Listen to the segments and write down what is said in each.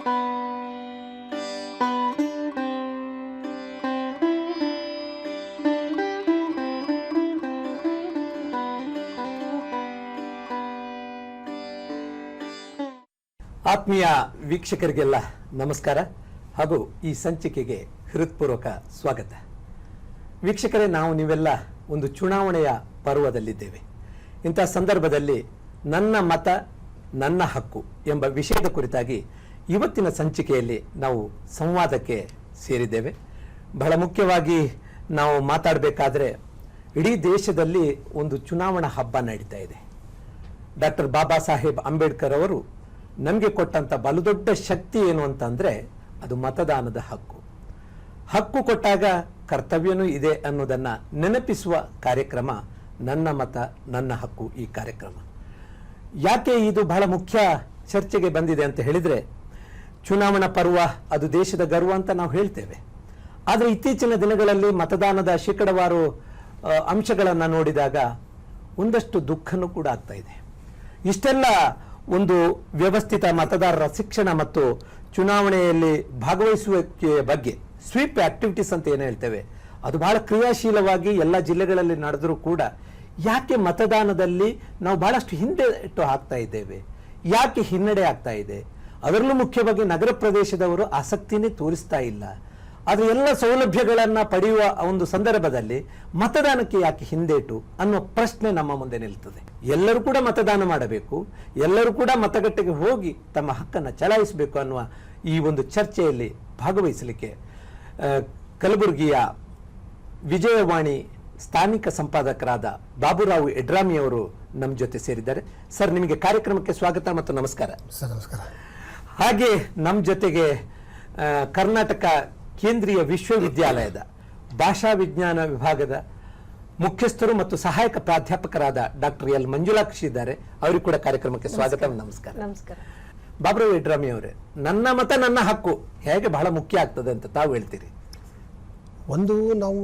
ಆತ್ಮೀಯ ವೀಕ್ಷಕರಿಗೆಲ್ಲ ನಮಸ್ಕಾರ ಹಾಗೂ ಈ ಸಂಚಿಕೆಗೆ ಹೃತ್ಪೂರ್ವಕ ಸ್ವಾಗತ. ವೀಕ್ಷಕರೇ, ನಾವು ನೀವೆಲ್ಲ ಒಂದು ಚುನಾವಣೆಯ ಪರ್ವದಲ್ಲಿದ್ದೇವೆ. ಇಂಥ ಸಂದರ್ಭದಲ್ಲಿ ನನ್ನ ಮತ ನನ್ನ ಹಕ್ಕು ಎಂಬ ವಿಷಯದ ಕುರಿತಾಗಿ ಇವತ್ತಿನ ಸಂಚಿಕೆಯಲ್ಲಿ ನಾವು ಸಂವಾದಕ್ಕೆ ಸೇರಿದ್ದೇವೆ. ಬಹಳ ಮುಖ್ಯವಾಗಿ ನಾವು ಮಾತಾಡಬೇಕಾದ್ರೆ ಇಡೀ ದೇಶದಲ್ಲಿ ಒಂದು ಚುನಾವಣಾ ಹಬ್ಬ ನಡೀತಾ ಇದೆ. ಡಾಕ್ಟರ್ ಬಾಬಾ ಸಾಹೇಬ್ ಅಂಬೇಡ್ಕರ್ ಅವರು ನಮಗೆ ಕೊಟ್ಟಂಥ ಬಲುದೊಡ್ಡ ಶಕ್ತಿ ಏನು ಅಂತಂದರೆ ಅದು ಮತದಾನದ ಹಕ್ಕು. ಹಕ್ಕು ಕೊಟ್ಟಾಗ ಕರ್ತವ್ಯನೂ ಇದೆ ಅನ್ನೋದನ್ನು ನೆನಪಿಸುವ ಕಾರ್ಯಕ್ರಮ ನನ್ನ ಮತ ನನ್ನ ಹಕ್ಕು. ಈ ಕಾರ್ಯಕ್ರಮ ಯಾಕೆ ಇದು ಬಹಳ ಮುಖ್ಯ ಚರ್ಚೆಗೆ ಬಂದಿದೆ ಅಂತ ಹೇಳಿದರೆ, ಚುನಾವಣಾ ಪರ್ವ ಅದು ದೇಶದ ಗರ್ವ ಅಂತ ನಾವು ಹೇಳ್ತೇವೆ. ಆದರೆ ಇತ್ತೀಚಿನ ದಿನಗಳಲ್ಲಿ ಮತದಾನದ ಶೇಕಡವಾರು ಅಂಶಗಳನ್ನು ನೋಡಿದಾಗ ಒಂದಷ್ಟು ದುಃಖನೂ ಕೂಡ ಆಗ್ತಾ ಇದೆ. ಇಷ್ಟೆಲ್ಲ ಒಂದು ವ್ಯವಸ್ಥಿತ ಮತದಾರರ ಶಿಕ್ಷಣ ಮತ್ತು ಚುನಾವಣೆಯಲ್ಲಿ ಭಾಗವಹಿಸುವಿಕೆಯ ಬಗ್ಗೆ ಸ್ವೀಪ್ ಆಕ್ಟಿವಿಟೀಸ್ ಅಂತ ಏನು ಹೇಳ್ತೇವೆ, ಅದು ಬಹಳ ಕ್ರಿಯಾಶೀಲವಾಗಿ ಎಲ್ಲ ಜಿಲ್ಲೆಗಳಲ್ಲಿ ನಡೆದರೂ ಕೂಡ ಯಾಕೆ ಮತದಾನದಲ್ಲಿ ನಾವು ಬಹಳಷ್ಟು ಹಿಂದೆ ಇಟ್ಟು ಹಾಕ್ತಾ ಇದ್ದೇವೆ, ಯಾಕೆ ಹಿನ್ನಡೆ ಆಗ್ತಾ ಇದೆ? ಅದರಲ್ಲೂ ಮುಖ್ಯವಾಗಿ ನಗರ ಪ್ರದೇಶದವರು ಆಸಕ್ತಿನೇ ತೋರಿಸ್ತಾ ಇಲ್ಲ. ಆದರೆ ಎಲ್ಲ ಸೌಲಭ್ಯಗಳನ್ನು ಪಡೆಯುವ ಒಂದು ಸಂದರ್ಭದಲ್ಲಿ ಮತದಾನಕ್ಕೆ ಯಾಕೆ ಹಿಂದೇಟು ಅನ್ನೋ ಪ್ರಶ್ನೆ ನಮ್ಮ ಮುಂದೆ ನಿಲ್ತದೆ. ಎಲ್ಲರೂ ಕೂಡ ಮತದಾನ ಮಾಡಬೇಕು, ಎಲ್ಲರೂ ಕೂಡ ಮತಗಟ್ಟೆಗೆ ಹೋಗಿ ತಮ್ಮ ಹಕ್ಕನ್ನು ಚಲಾಯಿಸಬೇಕು ಅನ್ನುವ ಈ ಒಂದು ಚರ್ಚೆಯಲ್ಲಿ ಭಾಗವಹಿಸಲಿಕ್ಕೆ ಕಲಬುರಗಿಯ ವಿಜಯವಾಣಿ ಸ್ಥಾನಿಕ ಸಂಪಾದಕರಾದ ಬಾಬುರಾವ್ ಎಡ್ರಾಮಿ ಅವರು ನಮ್ಮ ಜೊತೆ ಸೇರಿದ್ದಾರೆ. ಸರ್, ನಿಮಗೆ ಕಾರ್ಯಕ್ರಮಕ್ಕೆ ಸ್ವಾಗತ ಮತ್ತು ನಮಸ್ಕಾರ. ಸರ್, ನಮಸ್ಕಾರ. ಹಾಗೆ ನಮ್ಮ ಜೊತೆಗೆ ಕರ್ನಾಟಕ ಕೇಂದ್ರೀಯ ವಿಶ್ವವಿದ್ಯಾಲಯದ ಭಾಷಾ ವಿಜ್ಞಾನ ವಿಭಾಗದ ಮುಖ್ಯಸ್ಥರು ಮತ್ತು ಸಹಾಯಕ ಪ್ರಾಧ್ಯಾಪಕರಾದ ಡಾಕ್ಟರ್ ಎಲ್ ಮಂಜುಳಾಕ್ಷಿ ಇದ್ದಾರೆ. ಅವರಿಗೂ ಕೂಡ ಕಾರ್ಯಕ್ರಮಕ್ಕೆ ಸ್ವಾಗತ. ನಮಸ್ಕಾರ. ನಮಸ್ಕಾರ. ಬಾಬುರಾವ್ ಎಡ್ರಾಮಿ ಅವರೇ, ನನ್ನ ಮತ ನನ್ನ ಹಕ್ಕು ಹೇಗೆ ಬಹಳ ಮುಖ್ಯ ಆಗ್ತದೆ ಅಂತ ತಾವು ಹೇಳ್ತೀರಿ? ಒಂದು, ನಾವು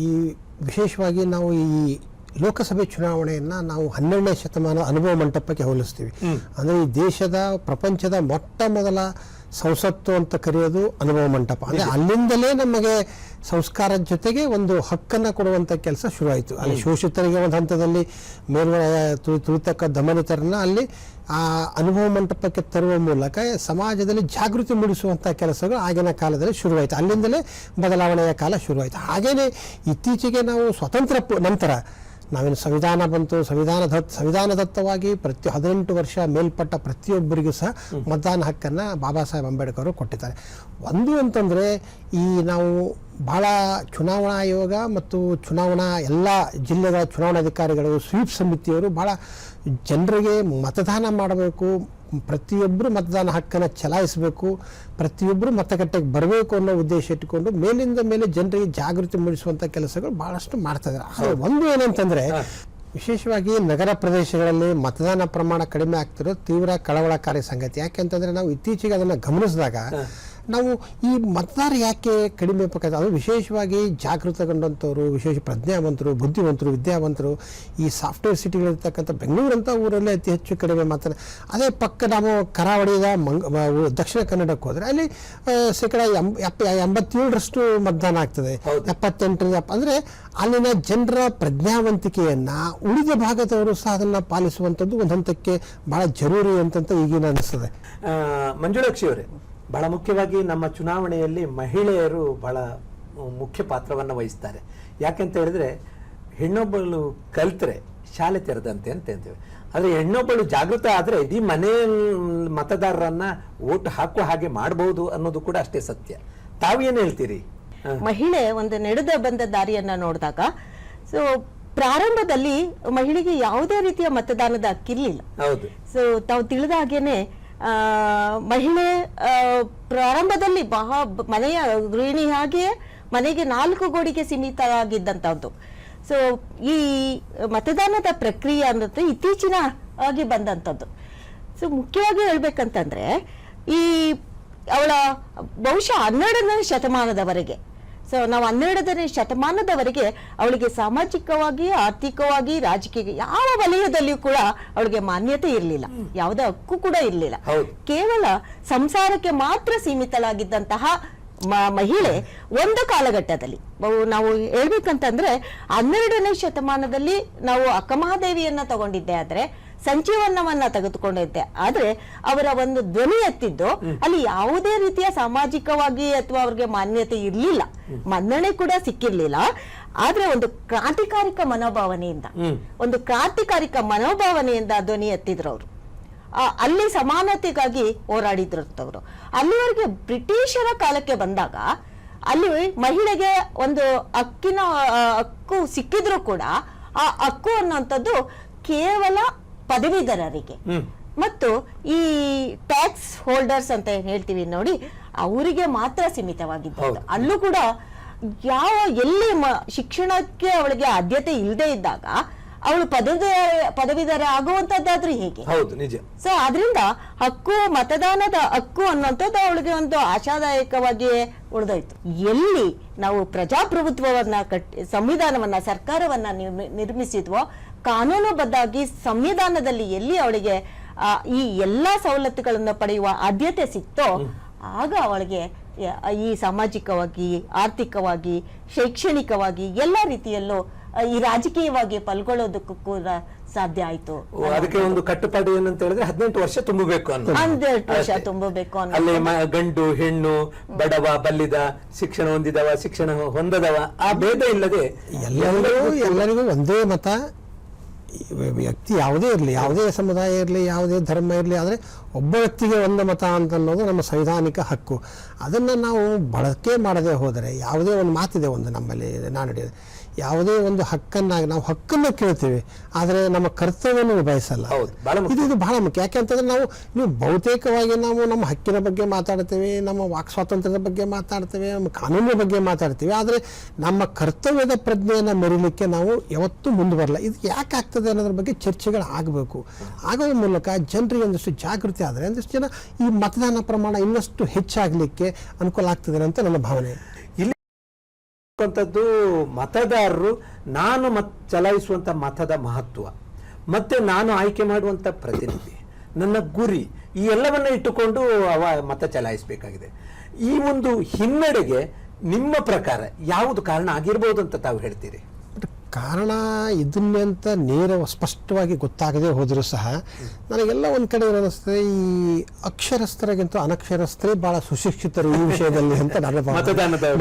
ಈ ವಿಶೇಷವಾಗಿ ನಾವು ಈ ಲೋಕಸಭೆ ಚುನಾವಣೆಯನ್ನು ನಾವು 12ನೇ ಶತಮಾನ ಅನುಭವ ಮಂಟಪಕ್ಕೆ ಹೋಲಿಸ್ತೀವಿ. ಅಂದರೆ ಈ ದೇಶದ ಪ್ರಪಂಚದ ಮೊಟ್ಟ ಮೊದಲ ಸಂಸತ್ತು ಅಂತ ಕರೆಯೋದು ಅನುಭವ ಮಂಟಪ. ಅಂದರೆ ಅಲ್ಲಿಂದಲೇ ನಮಗೆ ಸಂಸ್ಕಾರದ ಜೊತೆಗೆ ಒಂದು ಹಕ್ಕನ್ನು ಕೊಡುವಂಥ ಕೆಲಸ ಶುರುವಾಯಿತು. ಅಲ್ಲಿ ಶೋಷಿತರಿಗೆ ಒಂದು ಹಂತದಲ್ಲಿ ಮೇಲ್ಗಡೆ ತುಳಿತಕ್ಕ ದಮನಿತರನ್ನ ಅಲ್ಲಿ ಆ ಅನುಭವ ಮಂಟಪಕ್ಕೆ ತರುವ ಮೂಲಕ ಸಮಾಜದಲ್ಲಿ ಜಾಗೃತಿ ಮೂಡಿಸುವಂಥ ಕೆಲಸಗಳು ಆಗಿನ ಕಾಲದಲ್ಲಿ ಶುರುವಾಯಿತು. ಅಲ್ಲಿಂದಲೇ ಬದಲಾವಣೆಯ ಕಾಲ ಶುರುವಾಯಿತು. ಹಾಗೆಯೇ ಇತ್ತೀಚೆಗೆ ನಾವು ಸ್ವತಂತ್ರ ನಂತರ ನಾವೇನು ಸಂವಿಧಾನ ಬಂತು, ಸಂವಿಧಾನದತ್ತವಾಗಿ 18 ವರ್ಷ ಮೇಲ್ಪಟ್ಟ ಪ್ರತಿಯೊಬ್ಬರಿಗೂ ಸಹ ಮತದಾನ ಹಕ್ಕನ್ನು ಬಾಬಾ ಸಾಹೇಬ್ ಅಂಬೇಡ್ಕರ್ ಅವರು ಕೊಟ್ಟಿದ್ದಾರೆ. ಒಂದು ಅಂತಂದರೆ, ಈ ನಾವು ಭಾಳ ಚುನಾವಣಾ ಆಯೋಗ ಮತ್ತು ಚುನಾವಣಾ ಎಲ್ಲ ಜಿಲ್ಲೆಗಳ ಚುನಾವಣಾಧಿಕಾರಿಗಳು, ಸ್ವೀಪ್ ಸಮಿತಿಯವರು ಭಾಳ ಜನರಿಗೆ ಮತದಾನ ಮಾಡಬೇಕು, ಪ್ರತಿಯೊಬ್ಬರು ಮತದಾನ ಹಕ್ಕನ್ನು ಚಲಾಯಿಸಬೇಕು, ಪ್ರತಿಯೊಬ್ಬರು ಮತಗಟ್ಟೆಗೆ ಬರಬೇಕು ಅನ್ನೋ ಉದ್ದೇಶ ಇಟ್ಟುಕೊಂಡು ಮೇಲಿಂದ ಮೇಲೆ ಜನರಿಗೆ ಜಾಗೃತಿ ಮೂಡಿಸುವಂಥ ಕೆಲಸಗಳು ಭಾಳಷ್ಟು ಮಾಡ್ತಾ ಇದ್ದಾರೆ. ಒಂದು ಏನಂತಂದರೆ, ವಿಶೇಷವಾಗಿ ನಗರ ಪ್ರದೇಶಗಳಲ್ಲಿ ಮತದಾನ ಪ್ರಮಾಣ ಕಡಿಮೆ ಆಗ್ತಿರೋದು ತೀವ್ರ ಕಳವಳಕಾರಿ ಸಂಗತಿ. ಯಾಕೆಂತಂದರೆ ನಾವು ಇತ್ತೀಚೆಗೆ ಅದನ್ನು ಗಮನಿಸಿದಾಗ ನಾವು ಈ ಮತದಾರ ಯಾಕೆ ಕಡಿಮೆ ಬೇಕಾದ್ರೆ, ಅದು ವಿಶೇಷವಾಗಿ ಜಾಗೃತಗೊಂಡಂಥವ್ರು, ವಿಶೇಷ ಪ್ರಜ್ಞಾವಂತರು, ಬುದ್ಧಿವಂತರು, ವಿದ್ಯಾವಂತರು, ಈ ಸಾಫ್ಟ್ವೇರ್ ಸಿಟಿಗಳಿರ್ತಕ್ಕಂಥ ಬೆಂಗಳೂರಂಥ ಊರಲ್ಲಿ ಅತಿ ಹೆಚ್ಚು ಕಡಿಮೆ ಮಾತಾಡ. ಅದೇ ಪಕ್ಕ ನಾವು ಕರಾವಳಿಯ ದಕ್ಷಿಣ ಕನ್ನಡಕ್ಕೆ ಹೋದರೆ ಅಲ್ಲಿ ಶೇಕಡ 87% ಮತದಾನ ಆಗ್ತದೆ. 78 ಅಂದರೆ ಅಲ್ಲಿನ ಜನರ ಪ್ರಜ್ಞಾವಂತಿಕೆಯನ್ನು ಉಳಿದ ಭಾಗದವರು ಸಹ ಅದನ್ನು ಪಾಲಿಸುವಂಥದ್ದು ಒಂದು ಹಂತಕ್ಕೆ ಬಹಳ ಜರೂರಿ ಅಂತ ಈಗಿನ ಅನಿಸ್ತದೆ. ಮಂಜುಳಾಕ್ಷಿ ಅವರೇ, ಬಹಳ ಮುಖ್ಯವಾಗಿ ನಮ್ಮ ಚುನಾವಣೆಯಲ್ಲಿ ಮಹಿಳೆಯರು ಬಹಳ ಮುಖ್ಯ ಪಾತ್ರವನ್ನು ವಹಿಸ್ತಾರೆ. ಯಾಕೆಂತ ಹೇಳಿದ್ರೆ, ಹೆಣ್ಣೊಬ್ಬಳು ಕಲ್ತ್ರೆ ಶಾಲೆ ತೆರೆದಂತೆ ಅಂತ ಹೇಳ್ತೇವೆ. ಆದರೆ ಹೆಣ್ಣೊಬ್ಬಳು ಜಾಗೃತ ಆದರೆ ಇಡೀ ಮನೆ ಮತದಾರರನ್ನ ಓಟ್ ಹಾಕುವ ಹಾಗೆ ಮಾಡಬಹುದು ಅನ್ನೋದು ಕೂಡ ಅಷ್ಟೇ ಸತ್ಯ. ತಾವೇನು ಹೇಳ್ತೀರಿ? ಮಹಿಳೆ ಒಂದು ನಡೆದ ಬಂದ ದಾರಿಯನ್ನ ನೋಡಿದಾಗ, ಸೊ ಪ್ರಾರಂಭದಲ್ಲಿ ಮಹಿಳೆಗೆ ಯಾವುದೇ ರೀತಿಯ ಮತದಾನದ ಹಕ್ಕಿರ್ಲಿಲ್ಲ. ಹೌದು. ಸೊ ತಾವು ತಿಳಿದ ಹಾಗೇನೆ ಮಹಿಳೆ ಪ್ರಾರಂಭದಲ್ಲಿ ಮನೆಯ ಗೃಹಿಣಿ ಹಾಗೆಯೇ ಮನೆಗೆ 4 ಗೋಡೆಗೆ ಸೀಮಿತ ಆಗಿದ್ದಂಥದ್ದು. ಸೊ ಈ ಮತದಾನದ ಪ್ರಕ್ರಿಯೆ ಅನ್ನೋದು ಇತ್ತೀಚಿನ ಆಗಿ ಬಂದಂಥದ್ದು. ಸೊ ಮುಖ್ಯವಾಗಿ ಹೇಳ್ಬೇಕಂತಂದ್ರೆ, ಈ ಅವಳ ಬಹುಶಃ 12ನೇ ಶತಮಾನದವರೆಗೆ ಸೊ ನಾವು 12ನೇ ಶತಮಾನದವರೆಗೆ ಅವಳಿಗೆ ಸಾಮಾಜಿಕವಾಗಿ, ಆರ್ಥಿಕವಾಗಿ, ರಾಜಕೀಯ ಯಾವ ವಲಯದಲ್ಲಿಯೂ ಕೂಡ ಅವಳಿಗೆ ಮಾನ್ಯತೆ ಇರಲಿಲ್ಲ, ಯಾವುದೇ ಹಕ್ಕು ಕೂಡ ಇರಲಿಲ್ಲ. ಕೇವಲ ಸಂಸಾರಕ್ಕೆ ಮಾತ್ರ ಸೀಮಿತಳಾಗಿದ್ದಂತಹ ಮಹಿಳೆ ಒಂದು ಕಾಲಘಟ್ಟದಲ್ಲಿ, ನಾವು ಹೇಳ್ಬೇಕಂತಂದ್ರೆ 12ನೇ ಶತಮಾನದಲ್ಲಿ ನಾವು ಅಕ್ಕಮಹಾದೇವಿಯನ್ನ ತಗೊಂಡಿದ್ದೆ ಆದ್ರೆ, ಸಂಜೀವನ್ನವನ್ನ ತೆಗೆದುಕೊಂಡಿದ್ದೆ ಆದ್ರೆ, ಅವರ ಒಂದು ಧ್ವನಿ ಎತ್ತಿದ್ದು ಅಲ್ಲಿ ಯಾವುದೇ ರೀತಿಯ ಸಾಮಾಜಿಕವಾಗಿ ಅಥವಾ ಅವ್ರಿಗೆ ಮಾನ್ಯತೆ ಇರ್ಲಿಲ್ಲ, ಮನ್ನಣೆ ಕೂಡ ಸಿಕ್ಕಿರ್ಲಿಲ್ಲ. ಆದ್ರೆ ಒಂದು ಕ್ರಾಂತಿಕಾರಿಕ ಮನೋಭಾವನೆಯಿಂದ ಧ್ವನಿ ಎತ್ತಿದ್ರು ಅವರು. ಅಲ್ಲಿ ಸಮಾನತೆಗಾಗಿ ಹೋರಾಡಿದ್ರಂತವ್ರು. ಅಲ್ಲಿವರೆಗೆ ಬ್ರಿಟಿಷರ ಕಾಲಕ್ಕೆ ಬಂದಾಗ ಅಲ್ಲಿ ಮಹಿಳೆಗೆ ಒಂದು ಹಕ್ಕು ಸಿಕ್ಕಿದ್ರು ಕೂಡ ಆ ಹಕ್ಕು ಅನ್ನುವಂಥದ್ದು ಕೇವಲ ಪದವೀಧರರಿಗೆ ಮತ್ತು ಈ ಟ್ಯಾಕ್ಸ್ ಹೋಲ್ಡರ್ಸ್ ಅಂತ ಏನ್ ಹೇಳ್ತೀವಿ ನೋಡಿ, ಅವರಿಗೆ ಮಾತ್ರ ಸೀಮಿತವಾಗಿದ್ದು. ಅಲ್ಲೂ ಕೂಡ ಎಲ್ಲಿ ಶಿಕ್ಷಣಕ್ಕೆ ಅವಳಿಗೆ ಆದ್ಯತೆ ಇಲ್ಲದೆ ಇದ್ದಾಗ ಅವಳು ಪದವೀಧರ ಆಗುವಂತದ್ದಾದ್ರೂ ಹೇಗೆ? ಹೌದು, ನಿಜ. ಸೊ ಆದ್ರಿಂದ ಮತದಾನದ ಹಕ್ಕು ಅನ್ನುವಂಥದ್ದು ಅವಳಿಗೆ ಒಂದು ಆಶಾದಾಯಕವಾಗಿ ಉಳಿದೋಯ್ತು. ಎಲ್ಲಿ ನಾವು ಪ್ರಜಾಪ್ರಭುತ್ವವನ್ನ ಸಂವಿಧಾನವನ್ನ, ಸರ್ಕಾರವನ್ನ ನಿರ್ಮಿಸಿದ್ವೋ, ಕಾನೂನುಬದ್ಧವಾಗಿ ಸಂವಿಧಾನದಲ್ಲಿ ಎಲ್ಲಿ ಅವಳಿಗೆ ಈ ಎಲ್ಲಾ ಸವಲತ್ತುಗಳನ್ನು ಪಡೆಯುವ ಆದ್ಯತೆ ಸಿಕ್ತೋ, ಆಗ ಅವಳಿಗೆ ಈ ಸಾಮಾಜಿಕವಾಗಿ, ಆರ್ಥಿಕವಾಗಿ, ಶೈಕ್ಷಣಿಕವಾಗಿ ಎಲ್ಲ ರೀತಿಯಲ್ಲೂ ಈ ರಾಜಕೀಯವಾಗಿ ಪಾಲ್ಗೊಳ್ಳೋದಕ್ಕೂ ಕೂಡ ಸಾಧ್ಯ ಆಯ್ತು. ಅದಕ್ಕೆ ಒಂದು ಕಟ್ಟುಪಾಡು ಏನಂತ ಹೇಳಿದ್ರೆ 18 ವರ್ಷ ತುಂಬಬೇಕು ಅನ್ನೋ, 18 ವರ್ಷ ತುಂಬಬೇಕು ಅನ್ನೋ. ಅಲ್ಲಿ ಗಂಡು ಹೆಣ್ಣು, ಬಡವ ಬಲ್ಲಿದ, ಶಿಕ್ಷಣ ಹೊಂದಿದವ ಶಿಕ್ಷಣ ಹೊಂದದವ ಆ ಭೇದ ಇಲ್ಲದೆ ಎಲ್ಲರಿಗೂ ಒಂದೇ ಮತ. ವ್ಯಕ್ತಿ ಯಾವುದೇ ಇರಲಿ, ಯಾವುದೇ ಸಮುದಾಯ ಇರಲಿ, ಯಾವುದೇ ಧರ್ಮ ಇರಲಿ, ಆದರೆ ಒಬ್ಬ ವ್ಯಕ್ತಿಗೆ ಒಂದು ಮತ ಅಂತ ಅನ್ನೋದು ನಮ್ಮ ಸಂವಿಧಾನಿಕ ಹಕ್ಕು. ಅದನ್ನು ನಾವು ಬಳಕೆ ಮಾಡದೆ ಹೋದರೆ, ಯಾವುದೇ ಒಂದು ಮಾತಿದೆ ಒಂದು ನಮ್ಮಲ್ಲಿ ನಾನುಡಿದೆ, ಯಾವುದೇ ಒಂದು ಹಕ್ಕನ್ನಾಗಿ ನಾವು ಹಕ್ಕನ್ನು ಕೇಳ್ತೀವಿ, ಆದರೆ ನಮ್ಮ ಕರ್ತವ್ಯವನ್ನು ನಿಭಾಯಿಸಲ್ಲ. ಇದು ಬಹಳ ಮುಖ್ಯ. ಯಾಕೆಂತಂದ್ರೆ ನೀವು ಬಹುತೇಕವಾಗಿ ನಾವು ನಮ್ಮ ಹಕ್ಕಿನ ಬಗ್ಗೆ ಮಾತಾಡ್ತೇವೆ, ನಮ್ಮ ವಾಕ್ ಸ್ವಾತಂತ್ರ್ಯದ ಬಗ್ಗೆ ಮಾತಾಡ್ತೇವೆ, ನಮ್ಮ ಕಾನೂನಿನ ಬಗ್ಗೆ ಮಾತಾಡ್ತೀವಿ, ಆದರೆ ನಮ್ಮ ಕರ್ತವ್ಯದ ಪ್ರಜ್ಞೆಯನ್ನು ಮೆರೀಲಿಕ್ಕೆ ನಾವು ಯಾವತ್ತೂ ಮುಂದೆ ಬರಲ್ಲ. ಇದು ಯಾಕೆ ಆಗ್ತದೆ ಅನ್ನೋದ್ರ ಬಗ್ಗೆ ಚರ್ಚೆಗಳು ಆಗಬೇಕು. ಆಗೋದ್ರ ಮೂಲಕ ಜನರಿಗೆ ಒಂದಷ್ಟು ಜಾಗೃತಿ ಆದರೆ ಒಂದಷ್ಟು ಜನ ಈ ಮತದಾನ ಪ್ರಮಾಣ ಇನ್ನಷ್ಟು ಹೆಚ್ಚಾಗಲಿಕ್ಕೆ ಅನುಕೂಲ ಆಗ್ತದೆ ಅಂತ ನನ್ನ ಭಾವನೆ. ಮತದಾರರು ನಾನು ಚಲಾಯಿಸುವಂತ ಮತದ ಮಹತ್ವ, ಮತ್ತೆ ನಾನು ಆಯ್ಕೆ ಮಾಡುವಂತ ಪ್ರತಿನಿಧಿ, ನನ್ನ ಗುರಿ, ಈ ಎಲ್ಲವನ್ನ ಇಟ್ಟುಕೊಂಡು ಮತ ಚಲಾಯಿಸಬೇಕಾಗಿದೆ. ಈ ಒಂದು ಹಿನ್ನಡೆಗೆ ನಿಮ್ಮ ಪ್ರಕಾರ ಯಾವುದು ಕಾರಣ ಆಗಿರ್ಬೋದು ಅಂತ ತಾವು ಹೇಳ್ತೀರಿ? ಕಾರಣ ಇದನ್ನೇ ಅಂತ ಸ್ಪಷ್ಟವಾಗಿ ಗೊತ್ತಾಗದೆ ಹೋದರೂ ಸಹ ನನಗೆಲ್ಲ ಒಂದು ಕಡೆ ಅನಿಸ್ತದೆ, ಈ ಅಕ್ಷರಸ್ಥರಿಗಿಂತ ಅನಕ್ಷರಸ್ಥರೇ ಬಹಳ ಸುಶಿಕ್ಷಿತರು ಈ ವಿಷಯದಲ್ಲಿ ಅಂತ ನನ್ನ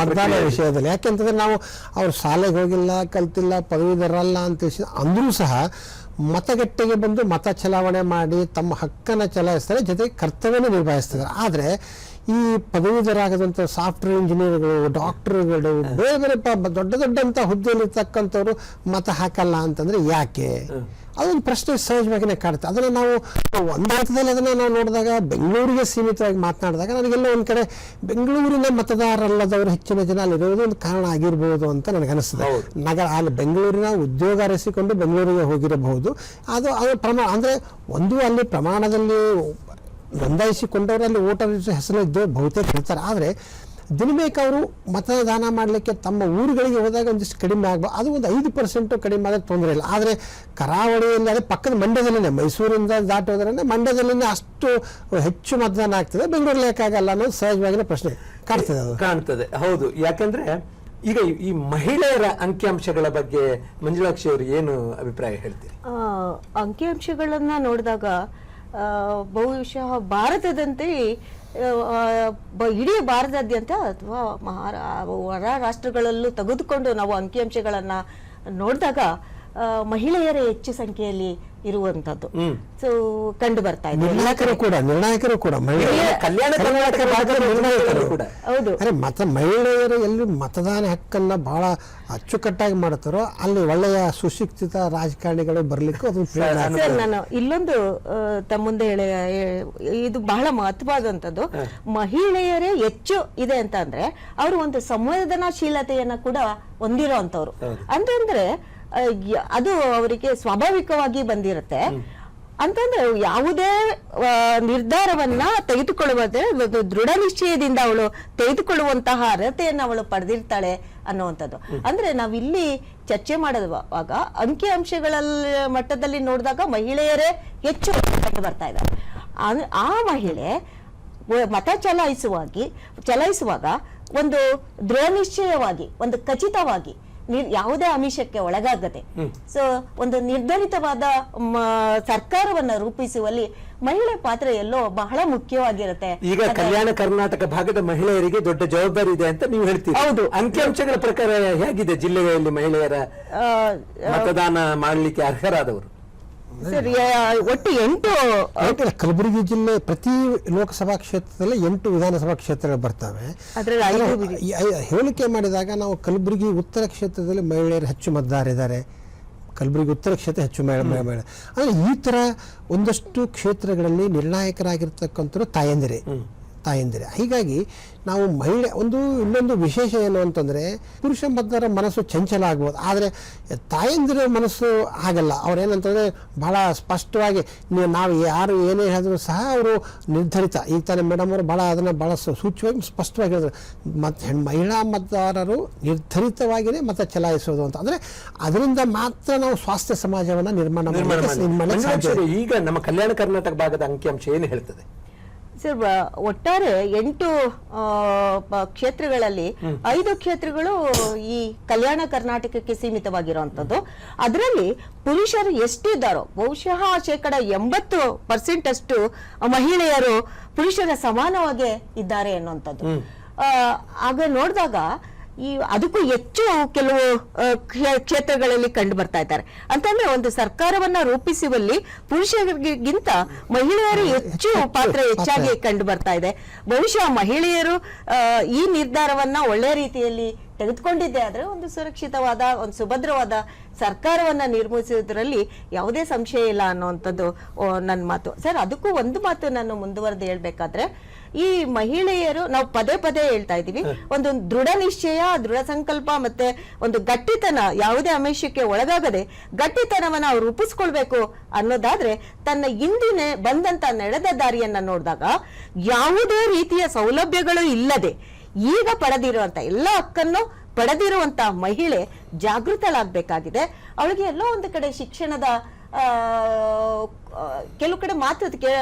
ಮತದಾನ ವಿಷಯದಲ್ಲಿ. ಯಾಕೆಂತಂದ್ರೆ ನಾವು ಅವ್ರು ಶಾಲೆಗೆ ಹೋಗಿಲ್ಲ, ಕಲ್ತಿಲ್ಲ, ಪದವೀಧರಲ್ಲ ಅಂತ ಅಂದ್ರೂ ಸಹ ಮತಗಟ್ಟೆಗೆ ಬಂದು ಮತ ಚಲಾವಣೆ ಮಾಡಿ ತಮ್ಮ ಹಕ್ಕನ್ನು ಚಲಾಯಿಸ್ತಾರೆ, ಜೊತೆಗೆ ಕರ್ತವ್ಯನ ನಿರ್ವಹಿಸ್ತಾರೆ. ಆದರೆ ಈ ಪದವೀಧರಾಗದಂಥ ಸಾಫ್ಟ್ವೇರ್ ಇಂಜಿನಿಯರ್ಗಳು, ಡಾಕ್ಟರ್ಗಳು, ಬೇರೆ ಬೇರೆ ದೊಡ್ಡಂಥ ಹುದ್ದೆಯಲ್ಲಿರ್ತಕ್ಕಂಥವ್ರು ಮತ ಹಾಕಲ್ಲ ಅಂತಂದ್ರೆ ಯಾಕೆ? ಅದೊಂದು ಪ್ರಶ್ನೆ ಸಹಜವಾಗಿಯೇ ಕಾಡುತ್ತೆ. ಅದನ್ನು ನಾವು ಒಂದು ಹಂತದಲ್ಲಿ ಅದನ್ನು ನಾವು ನೋಡಿದಾಗ, ಬೆಂಗಳೂರಿಗೆ ಸೀಮಿತವಾಗಿ ಮಾತನಾಡಿದಾಗ ನನಗೆಲ್ಲ ಒಂದು ಕಡೆ ಬೆಂಗಳೂರಿನ ಮತದಾರರಲ್ಲದವರು ಹೆಚ್ಚಿನ ಜನ ಅಲ್ಲಿರೋದು ಒಂದು ಕಾರಣ ಆಗಿರ್ಬೋದು ಅಂತ ನನಗೆ ಅನಿಸ್ತದೆ. ಅಲ್ಲಿ ಬೆಂಗಳೂರಿನ ಉದ್ಯೋಗ ಅರಸಿಕೊಂಡು ಬೆಂಗಳೂರಿಗೆ ಹೋಗಿರಬಹುದು. ಅದು ಪ್ರಮಾಣ ಅಂದರೆ ಒಂದು ಅಲ್ಲಿ ಪ್ರಮಾಣದಲ್ಲಿ ನೋಂದಾಯಿಸಿಕೊಂಡವರಲ್ಲಿ ವೋಟರ್ ಹೆಸರಿದ್ದು ಬಹುತೇಕ ಇರ್ತಾರೆ. ಆದರೆ ದಿನಬೇಕು ಅವರು ಮತದಾನ ಮಾಡಲಿಕ್ಕೆ ತಮ್ಮ ಊರುಗಳಿಗೆ ಹೋದಾಗ ಒಂದಿಷ್ಟು ಕಡಿಮೆ ಆಗ್ಬೋದು. ಅದು ಒಂದು 5% ಕಡಿಮೆ ಆದರೆ ತೊಂದರೆ ಇಲ್ಲ. ಆದರೆ ಕರಾವಳಿಯಲ್ಲಿ ಅದೇ ಪಕ್ಕದ ಮಂಡ್ಯದಲ್ಲೇ, ಮೈಸೂರಿಂದ ದಾಟಿ ಹೋದ್ರೆ ಮಂಡ್ಯದಲ್ಲೇ ಅಷ್ಟು ಹೆಚ್ಚು ಮತದಾನ ಆಗ್ತದೆ, ಬೆಂಗಳೂರಲ್ಲಿ ಯಾಕಾಗಲ್ಲ ಅನ್ನೋದು ಸಹಜವಾಗಿನ ಪ್ರಶ್ನೆ ಕಾಣ್ತದೆ. ಹೌದು, ಯಾಕಂದ್ರೆ ಈಗ ಈ ಮಹಿಳೆಯರ ಅಂಕಿಅಂಶಗಳ ಬಗ್ಗೆ ಮಂಜುಳಾಕ್ಷಿ ಅವರು ಏನು ಅಭಿಪ್ರಾಯ ಹೇಳ್ತೀರಿ? ಅಂಕಿಅಂಶಗಳನ್ನ ನೋಡಿದಾಗ ಬಹುಶಃ ಭಾರತದಂತೆ ಇಡೀ ಭಾರತಾದ್ಯಂತ ಅಥವಾ ಹೊರ ರಾಷ್ಟ್ರಗಳಲ್ಲೂ ತೆಗೆದುಕೊಂಡು ನಾವು ಅಂಕಿಅಂಶಗಳನ್ನ ನೋಡಿದಾಗ ಮಹಿಳೆಯರೇ ಹೆಚ್ಚು ಸಂಖ್ಯೆಯಲ್ಲಿ ಇರುವಂತದ್ದು ಕಂಡು ಬರ್ತಾ ಇದೆ. ನಿರ್ಣಾಯಕರು ಕೂಡ ಹೌದು. ಮಹಿಳೆಯರು ಎಲ್ಲಿ ಮತದಾನ ಹಕ್ಕನ್ನ ಬಹಳ ಅಚ್ಚುಕಟ್ಟಾಗಿ ಮಾಡ್ತಾರೋ ಅಲ್ಲಿ ಒಳ್ಳೆಯ ಸುಶಿಕ್ಷಿತ ರಾಜಕಾರಣಿಗಳು ಬರ್ಲಿಕ್ಕೂ ಅದು. ನಾನು ಇಲ್ಲೊಂದು ತಮ್ಮ ಮುಂದೆ ಇದು ಬಹಳ ಮಹತ್ವವಾದಂಥದ್ದು. ಮಹಿಳೆಯರೇ ಹೆಚ್ಚು ಇದೆ ಅಂತ ಅಂದ್ರೆ ಅವರು ಒಂದು ಸಂವೇದನಾಶೀಲತೆಯನ್ನ ಕೂಡ ಹೊಂದಿರೋ ಅಂತವ್ರು. ಅಂದ್ರೆ ಅದು ಅವರಿಗೆ ಸ್ವಾಭಾವಿಕವಾಗಿ ಬಂದಿರುತ್ತೆ. ಅಂತಂದ್ರೆ ಯಾವುದೇ ನಿರ್ಧಾರವನ್ನ ತೆಗೆದುಕೊಳ್ಳುವುದೇ ಒಂದು ದೃಢ ನಿಶ್ಚಯದಿಂದ ಅವಳು ತೆಗೆದುಕೊಳ್ಳುವಂತಹ ಅರ್ಹತೆಯನ್ನು ಅವಳು ಪಡೆದಿರ್ತಾಳೆ ಅನ್ನುವಂಥದ್ದು. ಅಂದ್ರೆ ನಾವಿಲ್ಲಿ ಚರ್ಚೆ ಮಾಡುವಾಗ ಅಂಕಿ ಅಂಶಗಳ ಮಟ್ಟದಲ್ಲಿ ನೋಡಿದಾಗ ಮಹಿಳೆಯರೇ ಹೆಚ್ಚು ಬರ್ತಾ ಇದ್ದಾರೆ. ಆ ಮಹಿಳೆ ಮತ ಚಲಾಯಿಸುವಾಗ ಒಂದು ದೃಢ ನಿಶ್ಚಯವಾಗಿ, ಒಂದು ಖಚಿತವಾಗಿ, ಯಾವುದೇ ಆಮಿಷಕ್ಕೆ ಒಳಗಾಗದೆ ಸೊ ಒಂದು ನಿರ್ಧರಿತವಾದ ಸರ್ಕಾರವನ್ನ ರೂಪಿಸುವಲ್ಲಿ ಮಹಿಳೆ ಪಾತ್ರ ಎಲ್ಲೋ ಬಹಳ ಮುಖ್ಯವಾಗಿರುತ್ತೆ. ಈಗ ಕಲ್ಯಾಣ ಕರ್ನಾಟಕ ಭಾಗದ ಮಹಿಳೆಯರಿಗೆ ದೊಡ್ಡ ಜವಾಬ್ದಾರಿ ಇದೆ ಅಂತ ನೀವು ಹೇಳ್ತೀರಿ. ಹೌದು. ಅಂಕಿಅಂಶಗಳ ಪ್ರಕಾರ ಹೇಗಿದೆ ಜಿಲ್ಲೆಯಲ್ಲಿ ಮಹಿಳೆಯರ ಮತದಾನ ಮಾಡಲಿಕ್ಕೆ ಅರ್ಹರಾದವರು? ಸರ್, ಒಟ್ಟು 8 ಕಲಬುರಗಿ ಜಿಲ್ಲೆ ಪ್ರತಿ ಲೋಕಸಭಾ ಕ್ಷೇತ್ರದಲ್ಲಿ 8 ವಿಧಾನಸಭಾ ಕ್ಷೇತ್ರಗಳು ಬರ್ತವೆ. ಹೇಳಿಕೆ ಮಾಡಿದಾಗ ನಾವು ಕಲಬುರಗಿ ಉತ್ತರ ಕ್ಷೇತ್ರದಲ್ಲಿ ಮಹಿಳೆಯರು ಹೆಚ್ಚು ಮತದಾರರಿದ್ದಾರೆ. ಕಲಬುರಗಿ ಉತ್ತರ ಕ್ಷೇತ್ರ ಹೆಚ್ಚು ಮಹಿಳೆ ಅಂದರೆ ಈ ಥರ ಒಂದಷ್ಟು ಕ್ಷೇತ್ರಗಳಲ್ಲಿ ನಿರ್ಣಾಯಕರಾಗಿರ್ತಕ್ಕಂಥವ್ರು ತಾಯಂದಿರೆ. ಹೀಗಾಗಿ ನಾವು ಇನ್ನೊಂದು ವಿಶೇಷ ಏನು ಅಂತಂದರೆ, ಪುರುಷ ಮತದಾರರ ಮನಸ್ಸು ಚಂಚಲ ಆಗ್ಬೋದು, ಆದರೆ ತಾಯಂದಿರ ಮನಸ್ಸು ಆಗಲ್ಲ. ಅವ್ರೇನಂತಂದರೆ ಬಹಳ ಸ್ಪಷ್ಟವಾಗಿ ನಾವು ಯಾರು ಏನೇ ಹೇಳಿದ್ರು ಸಹ ಅವರು ನಿರ್ಧರಿತ. ಈಗ ತಾನೇ ಮೇಡಮ್ ಅವರು ಭಾಳ ಸೂಚ್ಯವಾಗಿ ಸ್ಪಷ್ಟವಾಗಿ ಹೇಳಿದ್ರು, ಮಹಿಳಾ ಮತದಾರರು ನಿರ್ಧರಿತವಾಗಿಯೇ ಮತ ಚಲಾಯಿಸೋದು ಅಂತ. ಅಂದರೆ ಅದರಿಂದ ಮಾತ್ರ ನಾವು ಸ್ವಾಸ್ಥ್ಯ ಸಮಾಜವನ್ನು ನಿರ್ಮಾಣ ಮಾಡಿ. ಈಗ ನಮ್ಮ ಕಲ್ಯಾಣ ಕರ್ನಾಟಕ ಭಾಗದ ಅಂಕಿಅಂಶ ಏನು ಹೇಳ್ತದೆ ಸರ್? ಒಟ್ಟಾರೆ 8 ಕ್ಷೇತ್ರಗಳಲ್ಲಿ 5 ಕ್ಷೇತ್ರಗಳು ಈ ಕಲ್ಯಾಣ ಕರ್ನಾಟಕಕ್ಕೆ ಸೀಮಿತವಾಗಿರುವಂತದ್ದು. ಅದರಲ್ಲಿ ಪುರುಷರು ಎಷ್ಟಿದ್ದಾರೋ ಬಹುಶಃ 80% ಅಷ್ಟು ಮಹಿಳೆಯರು ಪುರುಷರ ಸಮಾನವಾಗಿ ಇದ್ದಾರೆ ಅನ್ನುವಂಥದ್ದು. ಆಗ ನೋಡಿದಾಗ ಅದಕ್ಕೂ ಹೆಚ್ಚು ಕೆಲವು ಕ್ಷೇತ್ರಗಳಲ್ಲಿ ಕಂಡು ಬರ್ತಾ ಇದ್ದಾರೆ. ಅಂತಂದ್ರೆ ಒಂದು ಸರ್ಕಾರವನ್ನ ರೂಪಿಸುವಲ್ಲಿ ಪುರುಷರಿಗಿಂತ ಮಹಿಳೆಯರು ಹೆಚ್ಚಾಗಿ ಕಂಡು ಬರ್ತಾ ಇದೆ. ಬಹುಶಃ ಮಹಿಳೆಯರು ಈ ನಿರ್ಧಾರವನ್ನ ಒಳ್ಳೆ ರೀತಿಯಲ್ಲಿ ತೆಗೆದುಕೊಂಡಿದ್ದೆ ಆದ್ರೆ ಒಂದು ಸುರಕ್ಷಿತವಾದ, ಒಂದು ಸುಭದ್ರವಾದ ಸರ್ಕಾರವನ್ನ ನಿರ್ಮಿಸುವುದರಲ್ಲಿ ಯಾವುದೇ ಸಂಶಯ ಇಲ್ಲ ಅನ್ನುವಂಥದ್ದು ನನ್ನ ಮಾತು. ಸರ್, ಅದಕ್ಕೂ ಒಂದು ಮಾತು ನಾನು ಮುಂದುವರೆದು ಹೇಳ್ಬೇಕಾದ್ರೆ, ಈ ಮಹಿಳೆಯರು, ನಾವು ಪದೇ ಹೇಳ್ತಾ ಇದ್ದೀವಿ, ಒಂದು ದೃಢ ನಿಶ್ಚಯ, ದೃಢ ಸಂಕಲ್ಪ ಮತ್ತೆ ಒಂದು ಗಟ್ಟಿತನ, ಯಾವುದೇ ಆಮಿಷಕ್ಕೆ ಒಳಗಾಗದೆ ಗಟ್ಟಿತನವನ್ನ ಅವ್ರು ರೂಪಿಸ್ಕೊಳ್ಬೇಕು ಅನ್ನೋದಾದ್ರೆ, ತನ್ನ ಹಿಂದಿನ ಬಂದಂತ ನಡೆದ ದಾರಿಯನ್ನ ನೋಡಿದಾಗ ಯಾವುದೇ ರೀತಿಯ ಸೌಲಭ್ಯಗಳು ಇಲ್ಲದೆ ಈಗ ಪಡೆದಿರುವಂತ ಎಲ್ಲ ಹಕ್ಕನ್ನು ಪಡೆದಿರುವಂತ ಮಹಿಳೆ ಜಾಗೃತಳಾಗಬೇಕಾಗಿದೆ. ಅವಳಿಗೆ ಎಲ್ಲೋ ಒಂದು ಕಡೆ ಶಿಕ್ಷಣದ ಕೆಲವು ಕಡೆ ಮಾತ್ರ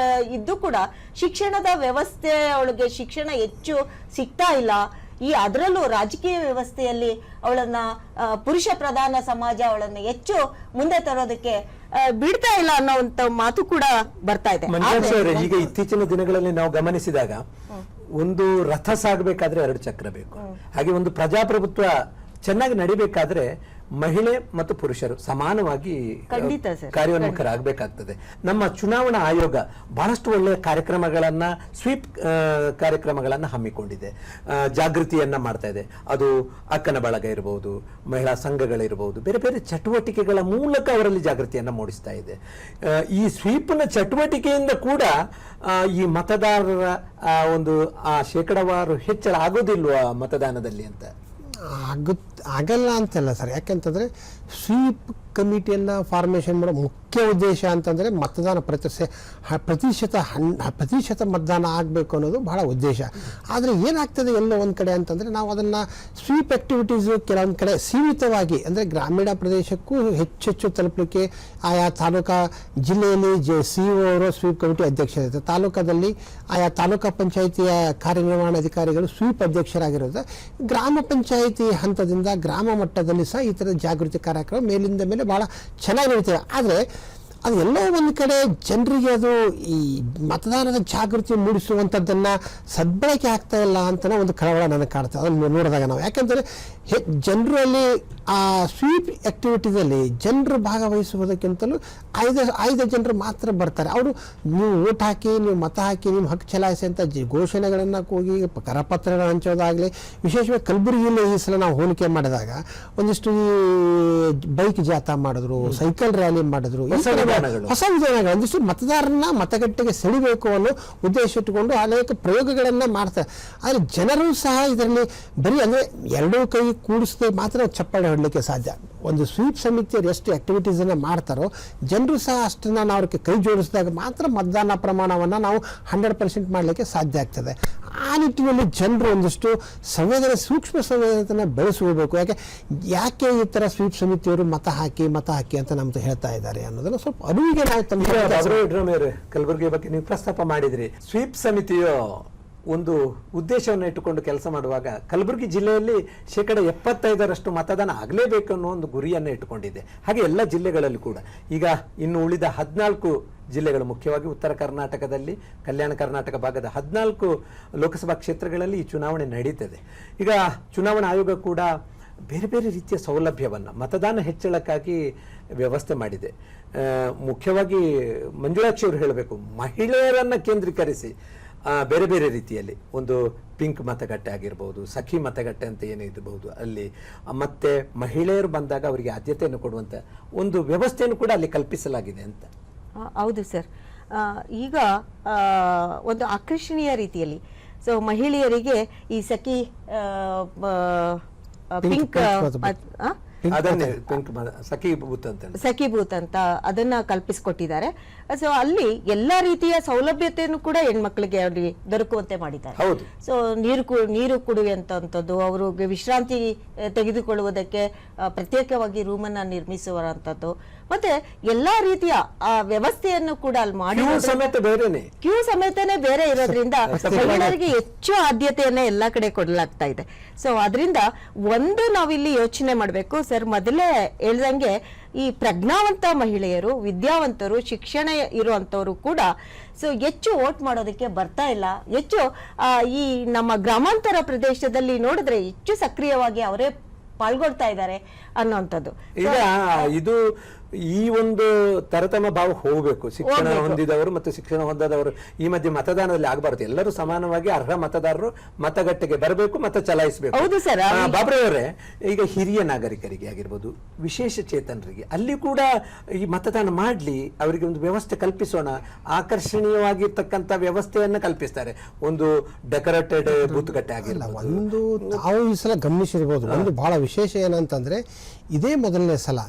ಇದ್ದು ಕೂಡ ಶಿಕ್ಷಣದ ವ್ಯವಸ್ಥೆ, ಅವಳಿಗೆ ಶಿಕ್ಷಣ ಹೆಚ್ಚು ಸಿಗ್ತಾ ಇಲ್ಲ. ಅದರಲ್ಲೂ ರಾಜಕೀಯ ವ್ಯವಸ್ಥೆಯಲ್ಲಿ ಅವಳನ್ನ ಪುರುಷ ಪ್ರಧಾನ ಸಮಾಜ ಅವಳನ್ನ ಹೆಚ್ಚು ಮುಂದೆ ತರೋದಕ್ಕೆ ಬಿಡ್ತಾ ಇಲ್ಲ ಅನ್ನೋಂತ ಮಾತು ಕೂಡ ಬರ್ತಾ ಇದೆ. ಈಗ ಇತ್ತೀಚಿನ ದಿನಗಳಲ್ಲಿ ನಾವು ಗಮನಿಸಿದಾಗ ಒಂದು ರಥ ಸಾಗಬೇಕಾದ್ರೆ 2 ಚಕ್ರ ಬೇಕು. ಹಾಗೆ ಒಂದು ಪ್ರಜಾಪ್ರಭುತ್ವ ಚೆನ್ನಾಗಿ ನಡಿಬೇಕಾದ್ರೆ ಮಹಿಳೆ ಮತ್ತು ಪುರುಷರು ಸಮಾನವಾಗಿ ಕಾರ್ಯೋನ್ಮುಖರಾಗಬೇಕಾಗ್ತದೆ. ನಮ್ಮ ಚುನಾವಣಾ ಆಯೋಗ ಬಹಳಷ್ಟು ಒಳ್ಳೆಯ ಕಾರ್ಯಕ್ರಮಗಳನ್ನ, ಸ್ವೀಪ್ ಕಾರ್ಯಕ್ರಮಗಳನ್ನ ಹಮ್ಮಿಕೊಂಡಿದೆ, ಜಾಗೃತಿಯನ್ನ ಮಾಡ್ತಾ ಇದೆ. ಅದು ಅಕ್ಕನ ಬಳಗ ಇರಬಹುದು, ಮಹಿಳಾ ಸಂಘಗಳಿರಬಹುದು, ಬೇರೆ ಬೇರೆ ಚಟುವಟಿಕೆಗಳ ಮೂಲಕ ಅವರಲ್ಲಿ ಜಾಗೃತಿಯನ್ನ ಮೂಡಿಸ್ತಾ ಇದೆ. ಈ ಸ್ವೀಪ್ನ ಚಟುವಟಿಕೆಯಿಂದ ಕೂಡ ಈ ಮತದಾರರ ಒಂದು ಶೇಕಡಾವಾರು ಹೆಚ್ಚಳ ಆಗೋದಿಲ್ವಾ ಮತದಾನದಲ್ಲಿ ಅಂತ? ಆಗಲ್ಲ ಅಂತಲ್ಲ ಸರ್. ಯಾಕೆಂತಂದರೆ ಸ್ವೀಪ್ ಕಮಿಟಿಯನ್ನು ಫಾರ್ಮೇಷನ್ ಮಾಡೋ ಮುಖ್ಯ ಉದ್ದೇಶ ಅಂತಂದರೆ ಮತದಾನ ಪ್ರತಿಶತ ಮತದಾನ ಆಗಬೇಕು ಅನ್ನೋದು ಬಹಳ ಉದ್ದೇಶ. ಆದರೆ ಏನಾಗ್ತದೆ ಎಲ್ಲೋ ಒಂದು ಕಡೆ ಅಂತಂದರೆ, ನಾವು ಅದನ್ನು ಸ್ವೀಪ್ ಆ್ಯಕ್ಟಿವಿಟೀಸು ಕೆಲವೊಂದು ಕಡೆ ಸೀಮಿತವಾಗಿ, ಅಂದರೆ ಗ್ರಾಮೀಣ ಪ್ರದೇಶಕ್ಕೂ ಹೆಚ್ಚೆಚ್ಚು ತಲುಪಲಿಕ್ಕೆ ಆಯಾ ತಾಲೂಕಾ ಜಿಲ್ಲೆಯಲ್ಲಿ CO ಅವರು ಸ್ವೀಪ್ ಕಮಿಟಿ ಅಧ್ಯಕ್ಷರಿರ್ತಾರೆ. ತಾಲೂಕಾದಲ್ಲಿ ಆಯಾ ತಾಲೂಕಾ ಪಂಚಾಯಿತಿಯ ಕಾರ್ಯನಿರ್ವಹಣಾಧಿಕಾರಿಗಳು ಸ್ವೀಪ್ ಅಧ್ಯಕ್ಷರಾಗಿರೋದು. ಗ್ರಾಮ ಪಂಚಾಯಿತಿ ಹಂತದಿಂದ ಗ್ರಾಮ ಮಟ್ಟದಲ್ಲಿ ಸಹ ಈ ಥರದ ಜಾಗೃತಿ ಕಾರ್ಯಕ್ರಮ ಮೇಲಿಂದ ಮೇಲೆ ಭಾಳ ಚೆನ್ನಾಗಿ ನಡೀತದೆ. ಆದರೆ ಅದು ಎಲ್ಲೋ ಒಂದು ಕಡೆ ಜನರಿಗೆ ಅದು ಈ ಮತದಾನದ ಜಾಗೃತಿ ಮೂಡಿಸುವಂಥದ್ದನ್ನು ಸದ್ಬಳಕೆ ಆಗ್ತಾ ಇಲ್ಲ ಅಂತಲೇ ಒಂದು ಕಳವಳ ನನಗೆ ಕಾಡ್ತದೆ ಅದನ್ನು ನೋಡಿದಾಗ ನಾವು. ಯಾಕಂದರೆ ಜನರಲ್ಲಿ ಆ ಸ್ವೀಪ್ ಆ್ಯಕ್ಟಿವಿಟೀಸಲ್ಲಿ ಜನರು ಭಾಗವಹಿಸುವುದಕ್ಕಿಂತಲೂ ಆಯ್ದ ಜನರು ಮಾತ್ರ ಬರ್ತಾರೆ. ಅವರು ನೀವು ಓಟ್ ಹಾಕಿ, ನೀವು ಮತ ಹಾಕಿ, ನಿಮ್ಮ ಹಕ್ಕು ಚಲಾಯಿಸಿ ಅಂತ ಘೋಷಣೆಗಳನ್ನು ಕೂಗಿ ಕರಪತ್ರಗಳನ್ನು ಹಂಚೋದಾಗಲಿ, ವಿಶೇಷವಾಗಿ ಕಲಬುರಗಿಯಲ್ಲಿ ಈ ಸಲ ನಾವು ಹೋಲಿಕೆ ಮಾಡಿದಾಗ ಒಂದಿಷ್ಟು ಈ ಬೈಕ್ ಜಾಥಾ ಮಾಡಿದ್ರು, ಸೈಕಲ್ ರ್ಯಾಲಿ ಮಾಡಿದ್ರು, ಹೊಸ ವಿಧಾನಗಳು ಒಂದಿಷ್ಟು ಮತದಾರರನ್ನ ಮತಗಟ್ಟೆಗೆ ಸೆಳಿಬೇಕು ಅನ್ನೋ ಉದ್ದೇಶ ಇಟ್ಟುಕೊಂಡು ಅನೇಕ ಪ್ರಯೋಗಗಳನ್ನು ಮಾಡ್ತಾರೆ. ಆದರೆ ಜನರು ಸಹ ಇದರಲ್ಲಿ ಬರೀ ಅಂದರೆ ಎರಡೂ ಕೈ ಕೂಡಿಸದೆ ಮಾತ್ರ ಚಪ್ಪಾಳೆ ಹೊಡಲಿಕ್ಕೆ ಸಾಧ್ಯ. ಒಂದು ಸ್ವೀಪ್ ಸಮಿತಿಯರು ಎಷ್ಟು ಆಕ್ಟಿವಿಟೀಸನ್ನು ಮಾಡ್ತಾರೋ ಜನರು ಸಹ ಅಷ್ಟನ್ನು ನಾವು ಅವ್ರಿಗೆ ಕೈ ಜೋಡಿಸಿದಾಗ ಮಾತ್ರ ಮತದಾನ ಪ್ರಮಾಣವನ್ನು ನಾವು 100% ಮಾಡಲಿಕ್ಕೆ ಸಾಧ್ಯ ಆಗ್ತದೆ. ಆ ನಿಟ್ಟಿನಲ್ಲಿ ಜನರು ಒಂದಷ್ಟು ಸೂಕ್ಷ್ಮ ಸಂವೇದನೆ ಬೆಳೆಸ್ಕೋಬೇಕು. ಯಾಕೆ ಈ ಥರ ಸ್ವೀಪ್ ಸಮಿತಿಯವರು ಮತ ಹಾಕಿ ಅಂತ ನಮ್ದು ಹೇಳ್ತಾ ಇದ್ದಾರೆ ಅನ್ನೋದನ್ನು ಸ್ವಲ್ಪ ಅರಿವಿಗೆ ನಾವು ಕಲಬುರಗಿ ಬಗ್ಗೆ ನೀವು ಪ್ರಸ್ತಾಪ ಮಾಡಿದ್ರಿ. ಸ್ವೀಪ್ ಸಮಿತಿಯು ಒಂದು ಉದ್ದೇಶವನ್ನು ಇಟ್ಟುಕೊಂಡು ಕೆಲಸ ಮಾಡುವಾಗ ಕಲಬುರಗಿ ಜಿಲ್ಲೆಯಲ್ಲಿ 75% ಮತದಾನ ಆಗಲೇಬೇಕು ಅನ್ನೋ ಒಂದು ಗುರಿಯನ್ನು ಇಟ್ಟುಕೊಂಡಿದೆ. ಹಾಗೆ ಎಲ್ಲ ಜಿಲ್ಲೆಗಳಲ್ಲಿ ಕೂಡ ಈಗ ಇನ್ನು ಉಳಿದ 14 ಜಿಲ್ಲೆಗಳು, ಮುಖ್ಯವಾಗಿ ಉತ್ತರ ಕರ್ನಾಟಕದಲ್ಲಿ, ಕಲ್ಯಾಣ ಕರ್ನಾಟಕ ಭಾಗದ 14 ಲೋಕಸಭಾ ಕ್ಷೇತ್ರಗಳಲ್ಲಿ ಈ ಚುನಾವಣೆ ನಡೀತದೆ. ಈಗ ಚುನಾವಣಾ ಆಯೋಗ ಕೂಡ ಬೇರೆ ಬೇರೆ ರೀತಿಯ ಸೌಲಭ್ಯವನ್ನು ಮತದಾನ ಹೆಚ್ಚಳಕ್ಕಾಗಿ ವ್ಯವಸ್ಥೆ ಮಾಡಿದೆ. ಮುಖ್ಯವಾಗಿ ಮಂಜುಳಾಕ್ಷಿ ಅವರು ಹೇಳಬೇಕು, ಮಹಿಳೆಯರನ್ನು ಕೇಂದ್ರೀಕರಿಸಿ ಬೇರೆ ಬೇರೆ ರೀತಿಯಲ್ಲಿ ಒಂದು ಪಿಂಕ್ ಮತಗಟ್ಟೆ ಆಗಿರ್ಬೋದು, ಸಖಿ ಮತಗಟ್ಟೆ ಅಂತ ಏನಿರಬಹುದು ಅಲ್ಲಿ, ಮತ್ತೆ ಮಹಿಳೆಯರು ಬಂದಾಗ ಅವರಿಗೆ ಆದ್ಯತೆಯನ್ನು ಕೊಡುವಂಥ ಒಂದು ವ್ಯವಸ್ಥೆಯನ್ನು ಕೂಡ ಅಲ್ಲಿ ಕಲ್ಪಿಸಲಾಗಿದೆ ಅಂತ. ಹೌದು ಸರ್. ಈಗ ಒಂದು ಆಕರ್ಷಣೀಯ ರೀತಿಯಲ್ಲಿ ಮಹಿಳೆಯರಿಗೆ ಈ ಸಖಿ ಪಿಂಕ್ ಸಖಿ ಬೂತ್ ಅಂತ ಅದನ್ನ ಕಲ್ಪಿಸಿಕೊಟ್ಟಿದ್ದಾರೆ. ಸೊ ಅಲ್ಲಿ ಎಲ್ಲಾ ರೀತಿಯ ಸೌಲಭ್ಯತೆಯನ್ನು ಕೂಡ ಹೆಣ್ಮಕ್ಳಿಗೆ ಅವ್ರಿಗೆ ದೊರಕುವಂತೆ ಮಾಡಿದ್ದಾರೆ. ಸೊ ನೀರು ಕುಡಿಯುವಂತದ್ದು, ಅವ್ರಿಗೆ ವಿಶ್ರಾಂತಿ ತೆಗೆದುಕೊಳ್ಳುವುದಕ್ಕೆ ಪ್ರತ್ಯೇಕವಾಗಿ ರೂಮನ್ನ ನಿರ್ಮಿಸುವಂತದ್ದು, ಮತ್ತೆ ಎಲ್ಲಾ ರೀತಿಯ ವ್ಯವಸ್ಥೆಯನ್ನು ಕೂಡ ಅಲ್ಲಿ ಮಾಡಿ ಕ್ಯೂ ಸಮೇತನೇ ಬೇರೆ ಇರೋದ್ರಿಂದ ಮಹಿಳೆಯರಿಗೆ ಹೆಚ್ಚು ಆದ್ಯತೆಯನ್ನ ಎಲ್ಲಾ ಕಡೆ ಕೊಡಲಾಗ್ತಾ ಇದೆ. ಸೊ ಅದರಿಂದ ಒಂದು ನಾವಿಲ್ಲಿ ಯೋಚನೆ ಮಾಡಬೇಕು ಸರ್, ಮೊದಲೇ ಹೇಳ್ದಂಗೆ ಈ ಪ್ರಜ್ಞಾವಂತ ಮಹಿಳೆಯರು, ವಿದ್ಯಾವಂತರು, ಶಿಕ್ಷಣ ಇರುವಂತವರು ಕೂಡ ಹೆಚ್ಚು ವೋಟ್ ಮಾಡೋದಕ್ಕೆ ಬರ್ತಾ ಇಲ್ಲ. ಹೆಚ್ಚು ಈ ನಮ್ಮ ಗ್ರಾಮಾಂತರ ಪ್ರದೇಶದಲ್ಲಿ ನೋಡಿದ್ರೆ ಹೆಚ್ಚು ಸಕ್ರಿಯವಾಗಿ ಅವರೇ ಪಾಲ್ಗೊಳ್ತಾ ಇದ್ದಾರೆ ಅನ್ನುವಂಥದ್ದು. ಈಗ ಇದು ಈ ಒಂದು ತರತಮ ಭಾವ ಹೋಗಬೇಕು. ಶಿಕ್ಷಣ ಹೊಂದಿದವರು ಮತ್ತು ಶಿಕ್ಷಣ ಹೊಂದದವರು ಈ ಮಧ್ಯೆ ಮತದಾನದಲ್ಲಿ ಆಗಬಾರದು. ಎಲ್ಲರೂ ಸಮಾನವಾಗಿ ಅರ್ಹ ಮತದಾರರು ಮತಗಟ್ಟೆಗೆ ಬರಬೇಕು, ಮತ ಚಲಾಯಿಸಬೇಕು. ಹೌದು ಸರ್. ಬಾಬ್ರವರೇ, ಈಗ ಹಿರಿಯ ನಾಗರಿಕರಿಗೆ ಆಗಿರ್ಬೋದು, ವಿಶೇಷ ಚೇತನರಿಗೆ ಅಲ್ಲಿ ಕೂಡ ಈ ಮತದಾನ ಮಾಡ್ಲಿ, ಅವರಿಗೆ ಒಂದು ವ್ಯವಸ್ಥೆ ಕಲ್ಪಿಸೋಣ. ಆಕರ್ಷಣೀಯವಾಗಿರ್ತಕ್ಕಂಥ ವ್ಯವಸ್ಥೆಯನ್ನ ಕಲ್ಪಿಸ್ತಾರೆ. ಒಂದು ಡೆಕೋರೇಟೆಡ್ ಬೂತ್ಗಟ್ಟೆ ಆಗಿರ್ಬೋದು. ಒಂದು ನಾವು ಈ ಸಲ ಗಮನಿಸಿರ್ಬೋದು, ಒಂದು ಬಹಳ ವಿಶೇಷ ಏನಂತಂದ್ರೆ ಇದೇ ಮೊದಲನೇ ಸಲ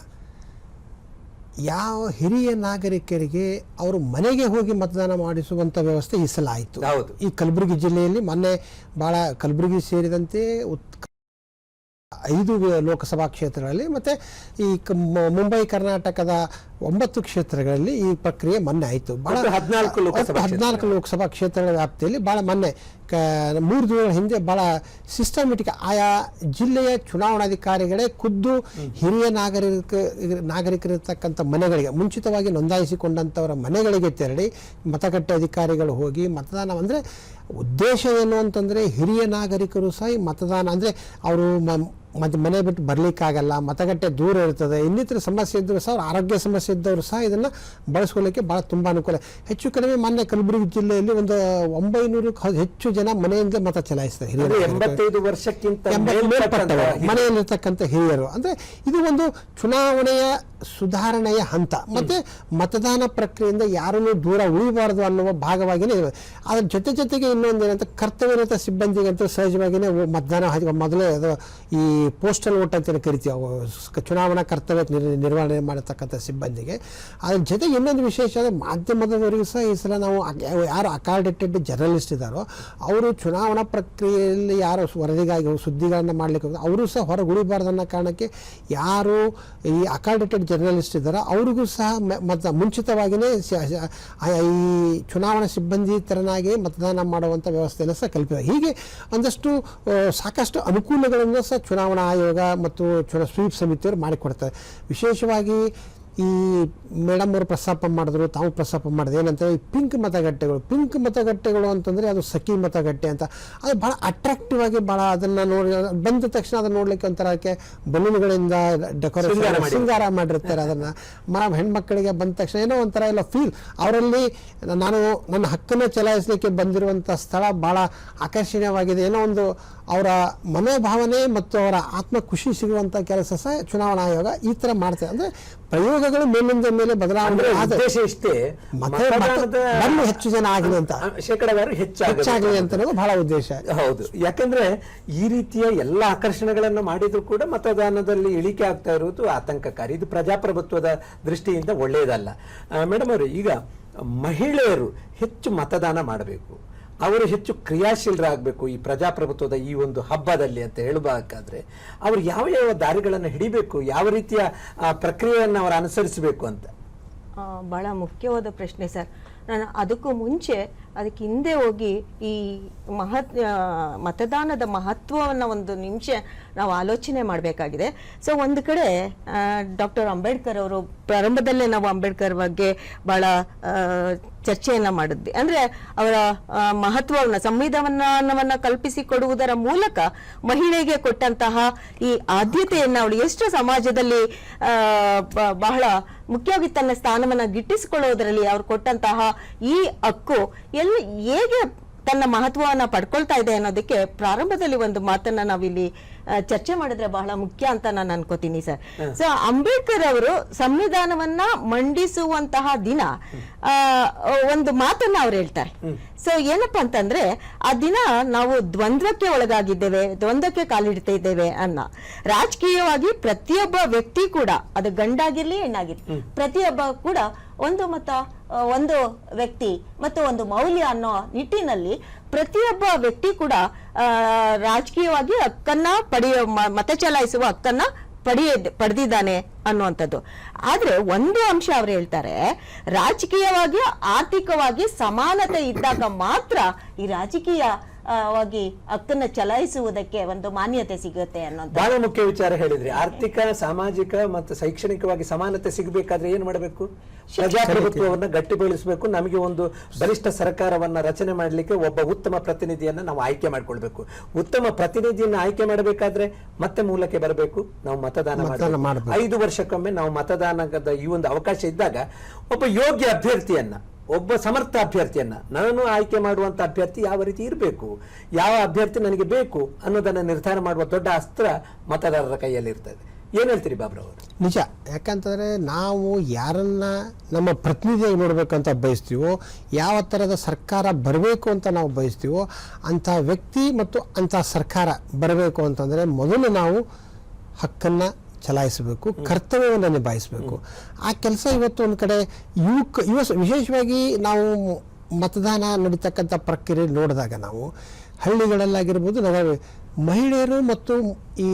ಯಾವ ಹಿರಿಯ ನಾಗರಿಕರಿಗೆ ಅವರು ಮನೆಗೆ ಹೋಗಿ ಮತದಾನ ಮಾಡಿಸುವಂಥ ವ್ಯವಸ್ಥೆ ಈ ಸಲ ಆಯಿತು. ಈ ಕಲಬುರಗಿ ಜಿಲ್ಲೆಯಲ್ಲಿ ಮೊನ್ನೆ ಭಾಳ ಕಲಬುರಗಿ ಸೇರಿದಂತೆ 5 ಲೋಕಸಭಾ ಕ್ಷೇತ್ರಗಳಲ್ಲಿ ಮತ್ತು ಈ ಮುಂಬೈ ಕರ್ನಾಟಕದ 9 ಕ್ಷೇತ್ರಗಳಲ್ಲಿ ಈ ಪ್ರಕ್ರಿಯೆ ಮೊನ್ನೆ ಆಯಿತು. ಭಾಳ 14 ಲೋಕಸಭಾ ಕ್ಷೇತ್ರಗಳ ವ್ಯಾಪ್ತಿಯಲ್ಲಿ ಭಾಳ ಮೊನ್ನೆ 3 ದಿನಗಳ ಹಿಂದೆ ಭಾಳ ಸಿಸ್ಟಮೆಟಿಕ್ ಆಯಾ ಜಿಲ್ಲೆಯ ಚುನಾವಣಾಧಿಕಾರಿಗಳೇ ಖುದ್ದು ಹಿರಿಯ ನಾಗರಿಕರಿರ್ತಕ್ಕಂಥ ಮನೆಗಳಿಗೆ, ಮುಂಚಿತವಾಗಿ ನೋಂದಾಯಿಸಿಕೊಂಡಂಥವರ ಮನೆಗಳಿಗೆ ತೆರಳಿ ಮತಗಟ್ಟೆ ಅಧಿಕಾರಿಗಳು ಹೋಗಿ ಮತದಾನ, ಅಂದರೆ ಉದ್ದೇಶ ಏನು ಅಂತಂದರೆ ಹಿರಿಯ ನಾಗರಿಕರು ಸಹ ಈ ಮತದಾನ, ಅಂದರೆ ಅವರು ಮನೆ ಬಿಟ್ಟು ಬರಲಿಕ್ಕಾಗಲ್ಲ, ಮತಗಟ್ಟೆ ದೂರ ಇರ್ತದೆ, ಇನ್ನಿತರ ಸಮಸ್ಯೆ ಇದ್ದರೂ ಸಹ, ಆರೋಗ್ಯ ಸಮಸ್ಯೆ ಇದ್ದವರು ಸಹ ಇದನ್ನು ಬಳಸ್ಕೊಳ್ಳಿಕ್ಕೆ ಭಾಳ ತುಂಬ ಅನುಕೂಲ. ಹೆಚ್ಚು ಕಡಿಮೆ ಮೊನ್ನೆ ಕಲಬುರಗಿ ಜಿಲ್ಲೆಯಲ್ಲಿ ಒಂದು 900 ಹೆಚ್ಚು ಜನ ಮನೆಯಿಂದ ಮತ ಚಲಾಯಿಸ್ತಾರೆ. 85 ವರ್ಷಕ್ಕಿಂತ ಮನೆಯಲ್ಲಿರ್ತಕ್ಕಂಥ ಹಿರಿಯರು. ಅಂದರೆ ಇದು ಒಂದು ಚುನಾವಣೆಯ ಸುಧಾರಣೆಯ ಹಂತ. ಮತ್ತು ಮತದಾನ ಪ್ರಕ್ರಿಯೆಯಿಂದ ಯಾರನ್ನೂ ದೂರ ಉಳಿಬಾರದು ಅನ್ನುವ ಭಾಗವಾಗಿಯೇ ಇರೋದು. ಅದರ ಜೊತೆಗೆ ಇನ್ನೊಂದೇನಂತ ಕರ್ತವ್ಯರತ ಸಿಬ್ಬಂದಿಗಂತೂ ಸಹಜವಾಗಿಯೇ ಮತದಾನ ಮೊದಲೇ ಅದು ಈ ಪೋಸ್ಟಲ್ ವೋಟ್ ಅಂತ ಕರಿತೀವಿ, ಚುನಾವಣಾ ಕರ್ತವ್ಯ ನಿರ್ವಹಣೆ ಮಾಡತಕ್ಕಂಥ ಸಿಬ್ಬಂದಿಗೆ. ಅದ್ರ ಜೊತೆಗೆ ಇನ್ನೊಂದು ವಿಶೇಷ ಅಂದರೆ ಮಾಧ್ಯಮದವರಿಗೂ ಸಹ ಈ ಸಲ ನಾವು ಯಾರು ಅಕಾರ್ಡೆಟೆಡ್ ಜರ್ನಲಿಸ್ಟ್ ಇದ್ದಾರೋ ಅವರು ಚುನಾವಣಾ ಪ್ರಕ್ರಿಯೆಯಲ್ಲಿ ಯಾರು ವರದಿಗಾಗಿ ಸುದ್ದಿಗಳನ್ನು ಮಾಡಲಿಕ್ಕೆ ಅವರು ಸಹ ಹೊರಗೆ ಉಳಿಬಾರ್ದು ಅನ್ನೋ ಕಾರಣಕ್ಕೆ ಯಾರು ಈ ಅಕಾರ್ಡೆಟೆಡ್ ಜರ್ನಲಿಸ್ಟ್ ಇದ್ದಾರೋ ಅವ್ರಿಗೂ ಸಹ ಮುಂಚಿತವಾಗಿಯೇ ಈ ಚುನಾವಣಾ ಸಿಬ್ಬಂದಿ ಥರನಾಗಿ ಮತದಾನ ಮಾಡುವಂಥ ವ್ಯವಸ್ಥೆಯನ್ನು ಸಹ ಕಲ್ಪಿಸಿದೆ. ಹೀಗೆ ಒಂದಷ್ಟು ಸಾಕಷ್ಟು ಅನುಕೂಲಗಳನ್ನು ಸಹ ಚುನಾವಣಾ ಆಯೋಗ ಮತ್ತು ಸ್ವೀಪ್ ಸಮಿತಿಯವರು ಮಾಡಿಕೊಡ್ತಾರೆ. ವಿಶೇಷವಾಗಿ ಈ ಮೇಡಮ್ ಅವರು ಪ್ರಸ್ತಾಪ ಮಾಡಿದ್ರು, ತಾವು ಪ್ರಸ್ತಾಪ ಮಾಡಿದೆ ಏನಂತ, ಈ ಪಿಂಕ್ ಮತಗಟ್ಟೆಗಳು ಅಂತಂದರೆ ಅದು ಸಖಿ ಮತಗಟ್ಟೆ ಅಂತ, ಅದು ಭಾಳ ಅಟ್ರಾಕ್ಟಿವ್ ಆಗಿ ಭಾಳ ಅದನ್ನು ನೋಡಿ ಬಂದ ತಕ್ಷಣ ಅದನ್ನು ನೋಡಲಿಕ್ಕೆ ಒಂಥರಕ್ಕೆ ಬಲೂನ್ಗಳಿಂದ ಡೆಕೋರೇಷನ್ ಶೃಂಗಾರ ಮಾಡಿರ್ತಾರೆ. ಅದನ್ನು ಹೆಣ್ಮಕ್ಕಳಿಗೆ ಬಂದ ತಕ್ಷಣ ಏನೋ ಒಂಥರ ಎಲ್ಲ ಫೀಲ್ ಅವರಲ್ಲಿ, ನಾನು ನನ್ನ ಹಕ್ಕನ್ನು ಚಲಾಯಿಸಲಿಕ್ಕೆ ಬಂದಿರುವಂಥ ಸ್ಥಳ ಭಾಳ ಆಕರ್ಷಣೀಯವಾಗಿದೆ, ಏನೋ ಒಂದು ಅವರ ಮನೋಭಾವನೆ ಮತ್ತು ಅವರ ಆತ್ಮ ಖುಷಿ ಸಿಗುವಂಥ ಕೆಲಸ ಸಹ ಚುನಾವಣಾ ಆಯೋಗ ಈ ಥರ ಮಾಡ್ತಾರೆ. ಅಂದರೆ ಪ್ರಯೋಗ ಉದ್ಯೋಗಗಳು ಮೇಲಿಂದ ಮೇಲೆ ಬದಲಾವಣೆ ಉದ್ದೇಶ ಇಷ್ಟೇ, ಮತದಾನದ ಹೆಚ್ಚು ಜನ ಆಗಲಿ ಅಂತ, ಶೇಕಡಾವಾರು ಹೆಚ್ಚಾಗಲಿ ಅಂತ ಬಹಳ ಉದ್ದೇಶ. ಹೌದು, ಯಾಕಂದ್ರೆ ಈ ರೀತಿಯ ಎಲ್ಲ ಆಕರ್ಷಣೆಗಳನ್ನು ಮಾಡಿದ್ರು ಕೂಡ ಮತದಾನದಲ್ಲಿ ಇಳಿಕೆ ಆಗ್ತಾ ಇರುವುದು ಆತಂಕಕಾರಿ. ಇದು ಪ್ರಜಾಪ್ರಭುತ್ವದ ದೃಷ್ಟಿಯಿಂದ ಒಳ್ಳೆಯದಲ್ಲ. ಮೇಡಮ್ ಅವರು, ಈಗ ಮಹಿಳೆಯರು ಹೆಚ್ಚು ಮತದಾನ ಮಾಡಬೇಕು, ಅವರು ಹೆಚ್ಚು ಕ್ರಿಯಾಶೀಲರಾಗಬೇಕು ಈ ಪ್ರಜಾಪ್ರಭುತ್ವದ ಈ ಒಂದು ಹಬ್ಬದಲ್ಲಿ ಅಂತ ಹೇಳಬೇಕಾದ್ರೆ ಅವರು ಯಾವ ಯಾವ ದಾರಿಗಳನ್ನು ಹಿಡಿಬೇಕು, ಯಾವ ರೀತಿಯ ಪ್ರಕ್ರಿಯೆಯನ್ನು ಅವರು ಅನುಸರಿಸಬೇಕು ಅಂತ? ಬಹಳ ಮುಖ್ಯವಾದ ಪ್ರಶ್ನೆ ಸರ್. ನಾನು ಅದಕ್ಕೂ ಮುಂಚೆ ಅದಕ್ಕೆ ಹಿಂದೆ ಹೋಗಿ ಈ ಮತದಾನದ ಮಹತ್ವವನ್ನು ಒಂದು ನಿಮಿಷ ನಾವು ಆಲೋಚನೆ ಮಾಡಬೇಕಾಗಿದೆ. ಸೊ ಒಂದು ಕಡೆ ಡಾಕ್ಟರ್ ಅಂಬೇಡ್ಕರ್ ಅವರು ಪ್ರಾರಂಭದಲ್ಲೇ ನಾವು ಅಂಬೇಡ್ಕರ್ ಬಗ್ಗೆ ಬಹಳ ಚರ್ಚೆಯನ್ನ ಮಾಡಿದ್ವಿ. ಅಂದ್ರೆ ಅವರ ಮಹತ್ವವನ್ನು, ಸಂವಿಧಾನವನ್ನ ಕಲ್ಪಿಸಿಕೊಡುವುದರ ಮೂಲಕ ಮಹಿಳೆಗೆ ಕೊಟ್ಟಂತಹ ಈ ಆದ್ಯತೆಯನ್ನ, ಅವಳು ಎಷ್ಟು ಸಮಾಜದಲ್ಲಿ ಬಹಳ ಮುಖ್ಯವಾಗಿ ತನ್ನ ಸ್ಥಾನವನ್ನ ಗಿಟ್ಟಿಸಿಕೊಳ್ಳುವುದರಲ್ಲಿ ಅವ್ರು ಕೊಟ್ಟಂತಹ ಈ ಹಕ್ಕು ಹೇಗೆ ತನ್ನ ಮಹತ್ವವನ್ನ ಪಡ್ಕೊಳ್ತಾ ಇದೆ ಅನ್ನೋದಕ್ಕೆ ಪ್ರಾರಂಭದಲ್ಲಿ ಒಂದು ಮಾತನ್ನ ನಾವಿಲ್ಲಿ ಚರ್ಚೆ ಮಾಡಿದ್ರೆ ಬಹಳ ಮುಖ್ಯ ಅಂತ ನಾನು ಅನ್ಕೋತೀನಿ ಸರ್. ಸೊ ಅಂಬೇಡ್ಕರ್ ಅವರು ಸಂವಿಧಾನವನ್ನ ಮಂಡಿಸುವಂತಹ ದಿನ ಒಂದು ಮಾತನ್ನ ಅವ್ರು ಹೇಳ್ತಾರೆ. ಸೊ ಏನಪ್ಪಾ ಅಂತಂದ್ರೆ, ಆ ದಿನ ನಾವು ದ್ವಂದ್ವಕ್ಕೆ ಒಳಗಾಗಿದ್ದೇವೆ, ದ್ವಂದ್ವಕ್ಕೆ ಕಾಲಿಡ್ತಾ ಇದ್ದೇವೆ ರಾಜಕೀಯವಾಗಿ ಪ್ರತಿಯೊಬ್ಬ ವ್ಯಕ್ತಿ ಕೂಡ, ಅದು ಗಂಡಾಗಿರ್ಲಿ ಹೆಣ್ಣಾಗಿರ್ಲಿ, ಪ್ರತಿಯೊಬ್ಬ ಕೂಡ ಒಂದು ಮತ, ಒಂದು ವ್ಯಕ್ತಿ ಮತ್ತು ಒಂದು ಮೌಲ್ಯ ಅನ್ನೋ ನಿಟ್ಟಿನಲ್ಲಿ ಪ್ರತಿಯೊಬ್ಬ ವ್ಯಕ್ತಿ ಕೂಡ ರಾಜಕೀಯವಾಗಿ ಹಕ್ಕನ್ನ ಮತ ಚಲಾಯಿಸುವ ಹಕ್ಕನ್ನ ಪಡೆದಿದ್ದಾನೆ ಅನ್ನುವಂಥದ್ದು. ಆದ್ರೆ ಒಂದು ಅಂಶ ಅವ್ರು ಹೇಳ್ತಾರೆ, ರಾಜಕೀಯವಾಗಿ ಆರ್ಥಿಕವಾಗಿ ಸಮಾನತೆ ಇದ್ದಾಗ ಮಾತ್ರ ಈ ರಾಜಕೀಯವಾಗಿ ಹಕ್ಕನ್ನ ಚಲಾಯಿಸುವುದಕ್ಕೆ ಒಂದು ಮಾನ್ಯತೆ ಸಿಗುತ್ತೆ ಅನ್ನೋದು ಬಹಳ ಮುಖ್ಯ ವಿಚಾರ ಹೇಳಿದ್ರಿ. ಆರ್ಥಿಕ, ಸಾಮಾಜಿಕ ಮತ್ತು ಶೈಕ್ಷಣಿಕವಾಗಿ ಸಮಾನತೆ ಸಿಗಬೇಕಾದ್ರೆ ಏನ್ ಮಾಡಬೇಕು? ಪ್ರಜಾಪ್ರಭುತ್ವವನ್ನ ಗಟ್ಟಿಗೊಳಿಸಬೇಕು. ನಮಗೆ ಒಂದು ಬಲಿಷ್ಠ ಸರ್ಕಾರವನ್ನ ರಚನೆ ಮಾಡಲಿಕ್ಕೆ ಒಬ್ಬ ಉತ್ತಮ ಪ್ರತಿನಿಧಿಯನ್ನ ನಾವು ಆಯ್ಕೆ ಮಾಡ್ಕೊಳ್ಬೇಕು. ಉತ್ತಮ ಪ್ರತಿನಿಧಿಯನ್ನ ಆಯ್ಕೆ ಮಾಡಬೇಕಾದ್ರೆ ಮತ್ತೆ ಮೂಲಕ್ಕೆ ಬರಬೇಕು, ನಾವು ಮತದಾನ ಮಾಡಬೇಕು. 5 ವರ್ಷಕ್ಕೊಮ್ಮೆ ನಾವು ಮತದಾನದ ಈ ಒಂದು ಅವಕಾಶ ಇದ್ದಾಗ ಒಬ್ಬ ಯೋಗ್ಯ ಅಭ್ಯರ್ಥಿಯನ್ನ, ಒಬ್ಬ ಸಮರ್ಥ ಅಭ್ಯರ್ಥಿಯನ್ನ ನಾನು ಆಯ್ಕೆ ಮಾಡುವಂತ ಅಭ್ಯರ್ಥಿ ಯಾವ ರೀತಿ ಇರಬೇಕು, ಯಾವ ಅಭ್ಯರ್ಥಿ ನನಗೆ ಬೇಕು ಅನ್ನೋದನ್ನ ನಿರ್ಧಾರ ಮಾಡುವ ದೊಡ್ಡ ಅಸ್ತ್ರ ಮತದಾರರ ಕೈಯಲ್ಲಿ ಇರ್ತದೆ. ಏನ್ ಹೇಳ್ತೀರಿ ಬಾಬ್ರವರು? ನಿಜ. ಯಾಕಂತಂದ್ರೆ ನಾವು ಯಾರನ್ನ ನಮ್ಮ ಪ್ರತಿನಿಧಿಯಾಗಿ ನೋಡ್ಬೇಕಂತ ಬಯಸ್ತೀವೋ, ಯಾವ ಥರದ ಸರ್ಕಾರ ಬರಬೇಕು ಅಂತ ನಾವು ಬಯಸ್ತೀವೋ, ಅಂಥ ವ್ಯಕ್ತಿ ಮತ್ತು ಅಂಥ ಸರ್ಕಾರ ಬರಬೇಕು ಅಂತಂದರೆ ಮೊದಲು ನಾವು ಹಕ್ಕನ್ನು ಚಲಾಯಿಸಬೇಕು, ಕರ್ತವ್ಯವನ್ನು ನಿಭಾಯಿಸಬೇಕು. ಆ ಕೆಲಸ ಇವತ್ತು ಒಂದು ಕಡೆ ವಿಶೇಷವಾಗಿ ನಾವು ಮತದಾನ ನಡೀತಕ್ಕಂಥ ಪ್ರಕ್ರಿಯೆ ನೋಡಿದಾಗ ನಾವು ಹಳ್ಳಿಗಳಲ್ಲಾಗಿರ್ಬೋದು, ಮಹಿಳೆಯರು ಮತ್ತು ಈ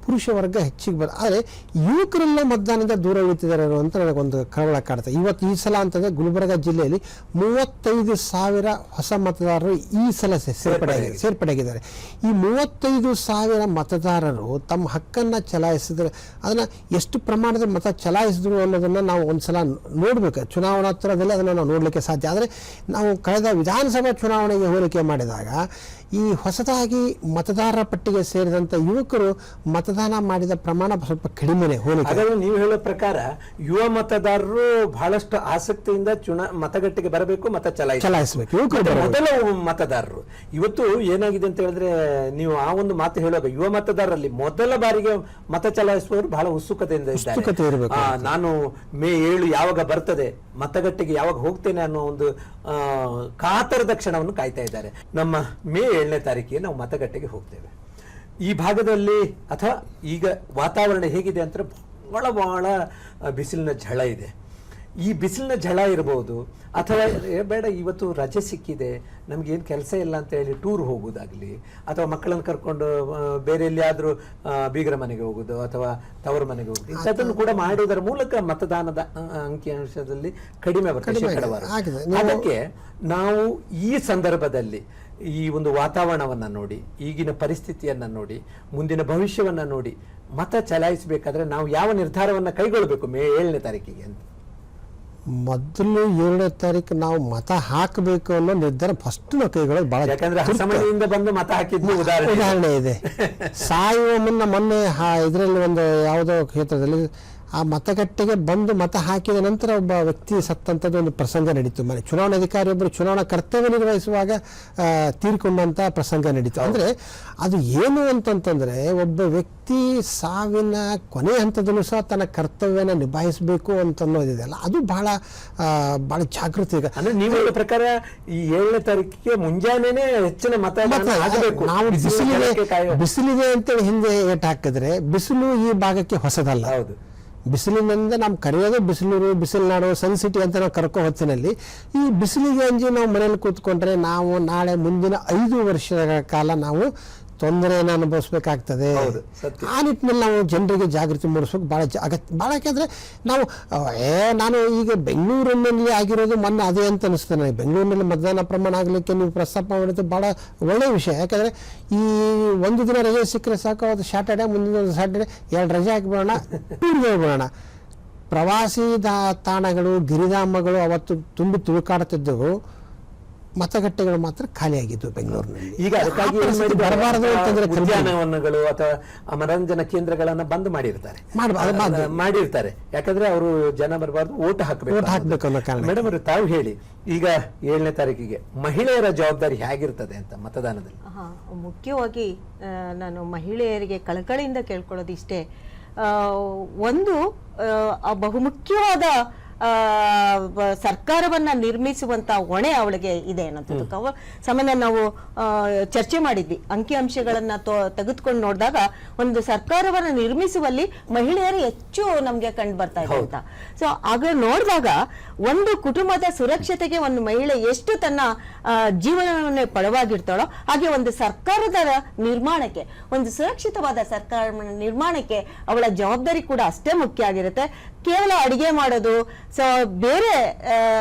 ಪುರುಷ ವರ್ಗ ಹೆಚ್ಚಿಗೆ ಆದರೆ ಯುವಕರೆಲ್ಲ ಮತದಾನದಿಂದ ದೂರ ಉಳಿತಿದ್ದಾರೆ ಅಂತ ನನಗೊಂದು ಕಳವಳ ಕಾಡುತ್ತೆ. ಈ ಸಲ ಅಂತಂದರೆ ಗುಲ್ಬರ್ಗ ಜಿಲ್ಲೆಯಲ್ಲಿ 35,000 ಹೊಸ ಮತದಾರರು ಈ ಸಲ ಸೇರ್ಪಡೆಯಾಗಿದ್ದಾರೆ. ಈ 35,000 ಮತದಾರರು ತಮ್ಮ ಹಕ್ಕನ್ನು ಚಲಾಯಿಸಿದ್ರೆ ಅದನ್ನು ಎಷ್ಟು ಪ್ರಮಾಣದ ಮತ ಚಲಾಯಿಸಿದ್ರು ಅನ್ನೋದನ್ನು ನಾವು ಒಂದ್ಸಲ ನೋಡಬೇಕು. ಚುನಾವಣೋತ್ತರದಲ್ಲಿ ಅದನ್ನು ನಾವು ನೋಡಲಿಕ್ಕೆ ಸಾಧ್ಯ. ಆದರೆ ನಾವು ಕಳೆದ ವಿಧಾನಸಭಾ ಚುನಾವಣೆಗೆ ಹೋಲಿಕೆ ಮಾಡಿದಾಗ ಈ ಹೊಸದಾಗಿ ಮತದಾರರ ಪಟ್ಟಿಗೆ ಸೇರಿದಂಥ ಯುವಕರು ಮತದಾನ ಮಾಡಿದ ಪ್ರಮಾಣ ಸ್ವಲ್ಪ ಕಡಿಮೆನೆ ಹೋಲಿಕೆ. ನೀವು ಹೇಳೋ ಪ್ರಕಾರ ಯುವ ಮತದಾರರು ಬಹಳಷ್ಟು ಆಸಕ್ತಿಯಿಂದ ಮತಗಟ್ಟೆಗೆ ಬರಬೇಕು, ಮತ ಚಲಾಯಿಸಬೇಕು. ಮೊದಲ ಮತದಾರರು ಇವತ್ತು ಏನಾಗಿದೆ ಅಂತ ಹೇಳಿದ್ರೆ, ನೀವು ಆ ಒಂದು ಮಾತು ಹೇಳುವಾಗ ಯುವ ಮತದಾರರಲ್ಲಿ ಮೊದಲ ಬಾರಿಗೆ ಮತ ಚಲಾಯಿಸುವವರು ಬಹಳ ಉತ್ಸುಕತೆಯಿಂದ ಇದ್ದಾರೆ. ನಾನು ಮೇ 7 ಯಾವಾಗ ಬರ್ತದೆ, ಮತಗಟ್ಟೆಗೆ ಯಾವಾಗ ಹೋಗ್ತೇನೆ ಅನ್ನೋ ಒಂದು ಕಾತರದ ಕ್ಷಣವನ್ನು ಕಾಯ್ತಾ ಇದ್ದಾರೆ. ನಮ್ಮ ಮೇ 7ನೇ ತಾರೀಕಿಗೆ ನಾವು ಮತಗಟ್ಟೆಗೆ ಹೋಗ್ತೇವೆ. ಈ ಭಾಗದಲ್ಲಿ ಅಥವಾ ಈಗ ವಾತಾವರಣ ಹೇಗಿದೆ ಅಂತ ಬಹಳ ಬಿಸಿಲಿನ ಝಳ ಇದೆ. ಈ ಬಿಸಿಲಿನ ಝಳ ಇರಬಹುದು, ಅಥವಾ ಬೇಡ ಇವತ್ತು ರಜೆ ಸಿಕ್ಕಿದೆ, ನಮ್ಗೇನು ಕೆಲಸ ಇಲ್ಲ ಅಂತ ಹೇಳಿ ಟೂರ್ ಹೋಗೋದಾಗ್ಲಿ, ಅಥವಾ ಮಕ್ಕಳನ್ನು ಕರ್ಕೊಂಡು ಬೇರೆ ಎಲ್ಲಿಯಾದ್ರೂ ಬೀಗರ ಮನೆಗೆ ಹೋಗೋದು ಅಥವಾ ತವರ ಮನೆಗೆ ಹೋಗೋದು, ಇಂಥದ್ದನ್ನು ಕೂಡ ಮಾಡುವುದರ ಮೂಲಕ ಮತದಾನದ ಅಂಕಿಅಂಶದಲ್ಲಿ ಕಡಿಮೆ ಬರ್ತದೆ ಶೇಕಡಾವಾರು. ಅದಕ್ಕೆ ನಾವು ಈ ಸಂದರ್ಭದಲ್ಲಿ ಈ ಒಂದು ವಾತಾವರಣವನ್ನ ನೋಡಿ, ಈಗಿನ ಪರಿಸ್ಥಿತಿಯನ್ನ ನೋಡಿ, ಮುಂದಿನ ಭವಿಷ್ಯವನ್ನ ನೋಡಿ ಮತ ಚಲಾಯಿಸಬೇಕಾದ್ರೆ ನಾವು ಯಾವ ನಿರ್ಧಾರವನ್ನ ಕೈಗೊಳ್ಳಬೇಕು ಮೇ 7ನೇ ತಾರೀಕಿಗೆ ಅಂತ? ಮೊದಲು 7ನೇ ತಾರೀಕು ನಾವು ಮತ ಹಾಕಬೇಕು ಅನ್ನೋ ನಿರ್ಧಾರ ಫಸ್ಟ್ ನಾವು ಕೈಗೊಳ್ಳೋದು ಬಹಳ. ಯಾಕಂದ್ರೆ ಹಸಮಣಿಯಿಂದ ಬಂದು ಮತ ಹಾಕಿದ್ವಿ ಉದಾಹರಣೆ ಇದೆ. ಸಾಯುವ ಮೊನ್ನೆ ಇದರಲ್ಲಿ ಒಂದು ಯಾವುದೋ ಕ್ಷೇತ್ರದಲ್ಲಿ ಆ ಮತಗಟ್ಟೆಗೆ ಬಂದು ಮತ ಹಾಕಿದ ನಂತರ ಒಬ್ಬ ವ್ಯಕ್ತಿ ಸತ್ತಂಥದ್ದು ಒಂದು ಪ್ರಸಂಗ ನಡೀತು. ಚುನಾವಣಾ ಅಧಿಕಾರಿ ಒಬ್ಬರು ಚುನಾವಣಾ ಕರ್ತವ್ಯ ನಿರ್ವಹಿಸುವಾಗ ತೀರ್ಕೊಂಡಂಥ ಪ್ರಸಂಗ ನಡೀತು. ಅಂದರೆ ಅದು ಏನು ಅಂತಂತಂದರೆ, ಒಬ್ಬ ವ್ಯಕ್ತಿ ಸಾವಿನ ಕೊನೆ ಹಂತದಲ್ಲೂ ಸಹ ತನ್ನ ಕರ್ತವ್ಯನ ನಿಭಾಯಿಸಬೇಕು ಅಂತನ್ನೋದಿದೆಯಲ್ಲ, ಅದು ಬಹಳ ಜಾಗೃತಿ. ಈಗ ಅಂದ್ರೆ ನೀವು ಹೇಳೋ ಪ್ರಕಾರ ಈ 7ನೇ ತಾರೀಕಿಗೆ ಮುಂಜಾನೆನೆ ಹೆಚ್ಚಿನ ಮತದಾನ ಆಗಬೇಕು. ನಾವು ಬಿಸಿಲಿದೆ ಅಂತೇಳಿ ಹಿಂದೆ ಏಟ್ ಹಾಕಿದ್ರೆ, ಬಿಸಿಲು ಈ ಭಾಗಕ್ಕೆ ಹೊಸದಲ್ಲ. ಹೌದು, ಬಿಸಿಲಿನಿಂದ ನಾವು ಕರೆಯೋದು ಬಿಸಿಲೂರು, ಬಿಸಿಲುನಾಡು, ಸನ್ ಸಿಟಿ ಅಂತ ನಾವು ಕರ್ಕೋ ಹೊತ್ತಿನಲ್ಲಿ ಈ ಬಿಸಿಲಿಗೆ ಅಂಜಿ ನಾವು ಮನೇಲಿ ಕೂತ್ಕೊಂಡ್ರೆ ನಾವು ನಾಳೆ ಮುಂದಿನ 5 ವರ್ಷಗಳ ಕಾಲ ನಾವು ತೊಂದರೆಯನ್ನು ಅನುಭವಿಸ್ಬೇಕಾಗ್ತದೆ. ಆ ನಿಟ್ಟಿನಲ್ಲಿ ನಾವು ಜನರಿಗೆ ಜಾಗೃತಿ ಮೂಡಿಸ್ಬೇಕು ಭಾಳ ಯಾಕೆಂದರೆ ನಾನು ಈಗ ಬೆಂಗಳೂರಿನಲ್ಲಿ ಆಗಿರೋದು ಮೊನ್ನೆ ಅದೇ ಅಂತ ಅನಿಸ್ತದೆ ನನಗೆ. ಬೆಂಗಳೂರಿನಲ್ಲಿ ಮತದಾನ ಪ್ರಮಾಣ ಆಗಲಿಕ್ಕೆ ನೀವು ಪ್ರಸ್ತಾಪ ಮಾಡಿದ್ದು ಭಾಳ ಒಳ್ಳೆಯ ವಿಷಯ. ಯಾಕಂದರೆ ಈ ಒಂದು ದಿನ ರಜೆ ಸಿಕ್ಕರೆ ಸಾಕು, ಅವತ್ತು ಸ್ಯಾಟರ್ಡೆ, ಮುಂದಿನ ಸ್ಯಾಟರ್ಡೆ 2 ರಜೆ ಹಾಕಿಬಿಡೋಣ, ಟೂರ್ಗೆ ಹೋಗ್ಬಿಡೋಣ. ಪ್ರವಾಸಿ ತಾಣಗಳು, ಗಿರಿಧಾಮಗಳು ಅವತ್ತು ತುಂಬಿ ತುಳುಕಾಡುತ್ತಿದ್ದವು, ಮತಗಟ್ಟೆಗಳು ಮಾತ್ರ ಖಾಲಿಯಾಗಿದ್ದು ಬೆಂಗಳೂರಿನಲ್ಲಿ. ಈಗ ಅದಕ್ಕಾಗಿ ಬರಬಾರದು ಅಂತಂದ್ರೆ ಉದ್ಯಾನವನಗಳು ಅಥವಾ ಮನರಂಜನಾ ಕೇಂದ್ರಗಳನ್ನ ಬಂದ್ ಮಾಡಿರ್ತಾರೆ. ಯಾಕಂದ್ರೆ ಅವರು ಜನ ಬರಬಾರ್ದು, ಓಟ್ ಹಾಕಬೇಕು ಅನ್ನೋ ಕಾರಣ. ಮೇಡಮ್ ಅವರು, ತಾವು ಹೇಳಿ, ಈಗ 7ನೇ ತಾರೀಕಿಗೆ ಮಹಿಳೆಯರ ಜವಾಬ್ದಾರಿ ಹೇಗಿರ್ತದೆ ಅಂತ ಮತದಾನದಲ್ಲಿ? ಮುಖ್ಯವಾಗಿ ನಾನು ಮಹಿಳೆಯರಿಗೆ ಕಳಕಳಿಯಿಂದ ಕೇಳ್ಕೊಳ್ಳೋದು ಇಷ್ಟೇ. ಒಂದು ಬಹುಮುಖ್ಯವಾದ ಸರ್ಕಾರವನ್ನ ನಿರ್ಮಿಸುವಂತ ಹೊಣೆ ಅವಳಿಗೆ ಇದೆ ಅನ್ನೋದು ಸಾಮಾನ್ಯ ನಾವು ಚರ್ಚೆ ಮಾಡಿದ್ವಿ. ಅಂಕಿಅಂಶಗಳನ್ನ ತೆಗೆದುಕೊಂಡು ನೋಡಿದಾಗ ಒಂದು ಸರ್ಕಾರವನ್ನ ನಿರ್ಮಿಸುವಲ್ಲಿ ಮಹಿಳೆಯರು ಹೆಚ್ಚು ನಮ್ಗೆ ಕಂಡು ಬರ್ತಾ ಇದೆ ಅಂತ. ಸೊ ಆಗ ನೋಡಿದಾಗ ಒಂದು ಕುಟುಂಬದ ಸುರಕ್ಷತೆಗೆ ಒಂದು ಮಹಿಳೆ ಎಷ್ಟು ತನ್ನ ಜೀವನವನ್ನೇ ಪಡವಾಗಿರ್ತಾಳೋ, ಹಾಗೆ ಒಂದು ಸರ್ಕಾರದ ನಿರ್ಮಾಣಕ್ಕೆ, ಒಂದು ಸುರಕ್ಷಿತವಾದ ಸರ್ಕಾರ ನಿರ್ಮಾಣಕ್ಕೆ ಅವಳ ಜವಾಬ್ದಾರಿ ಕೂಡ ಅಷ್ಟೇ ಮುಖ್ಯ ಆಗಿರುತ್ತೆ. ಕೇವಲ ಅಡಿಗೆ ಮಾಡೋದು, ಸೊ ಬೇರೆ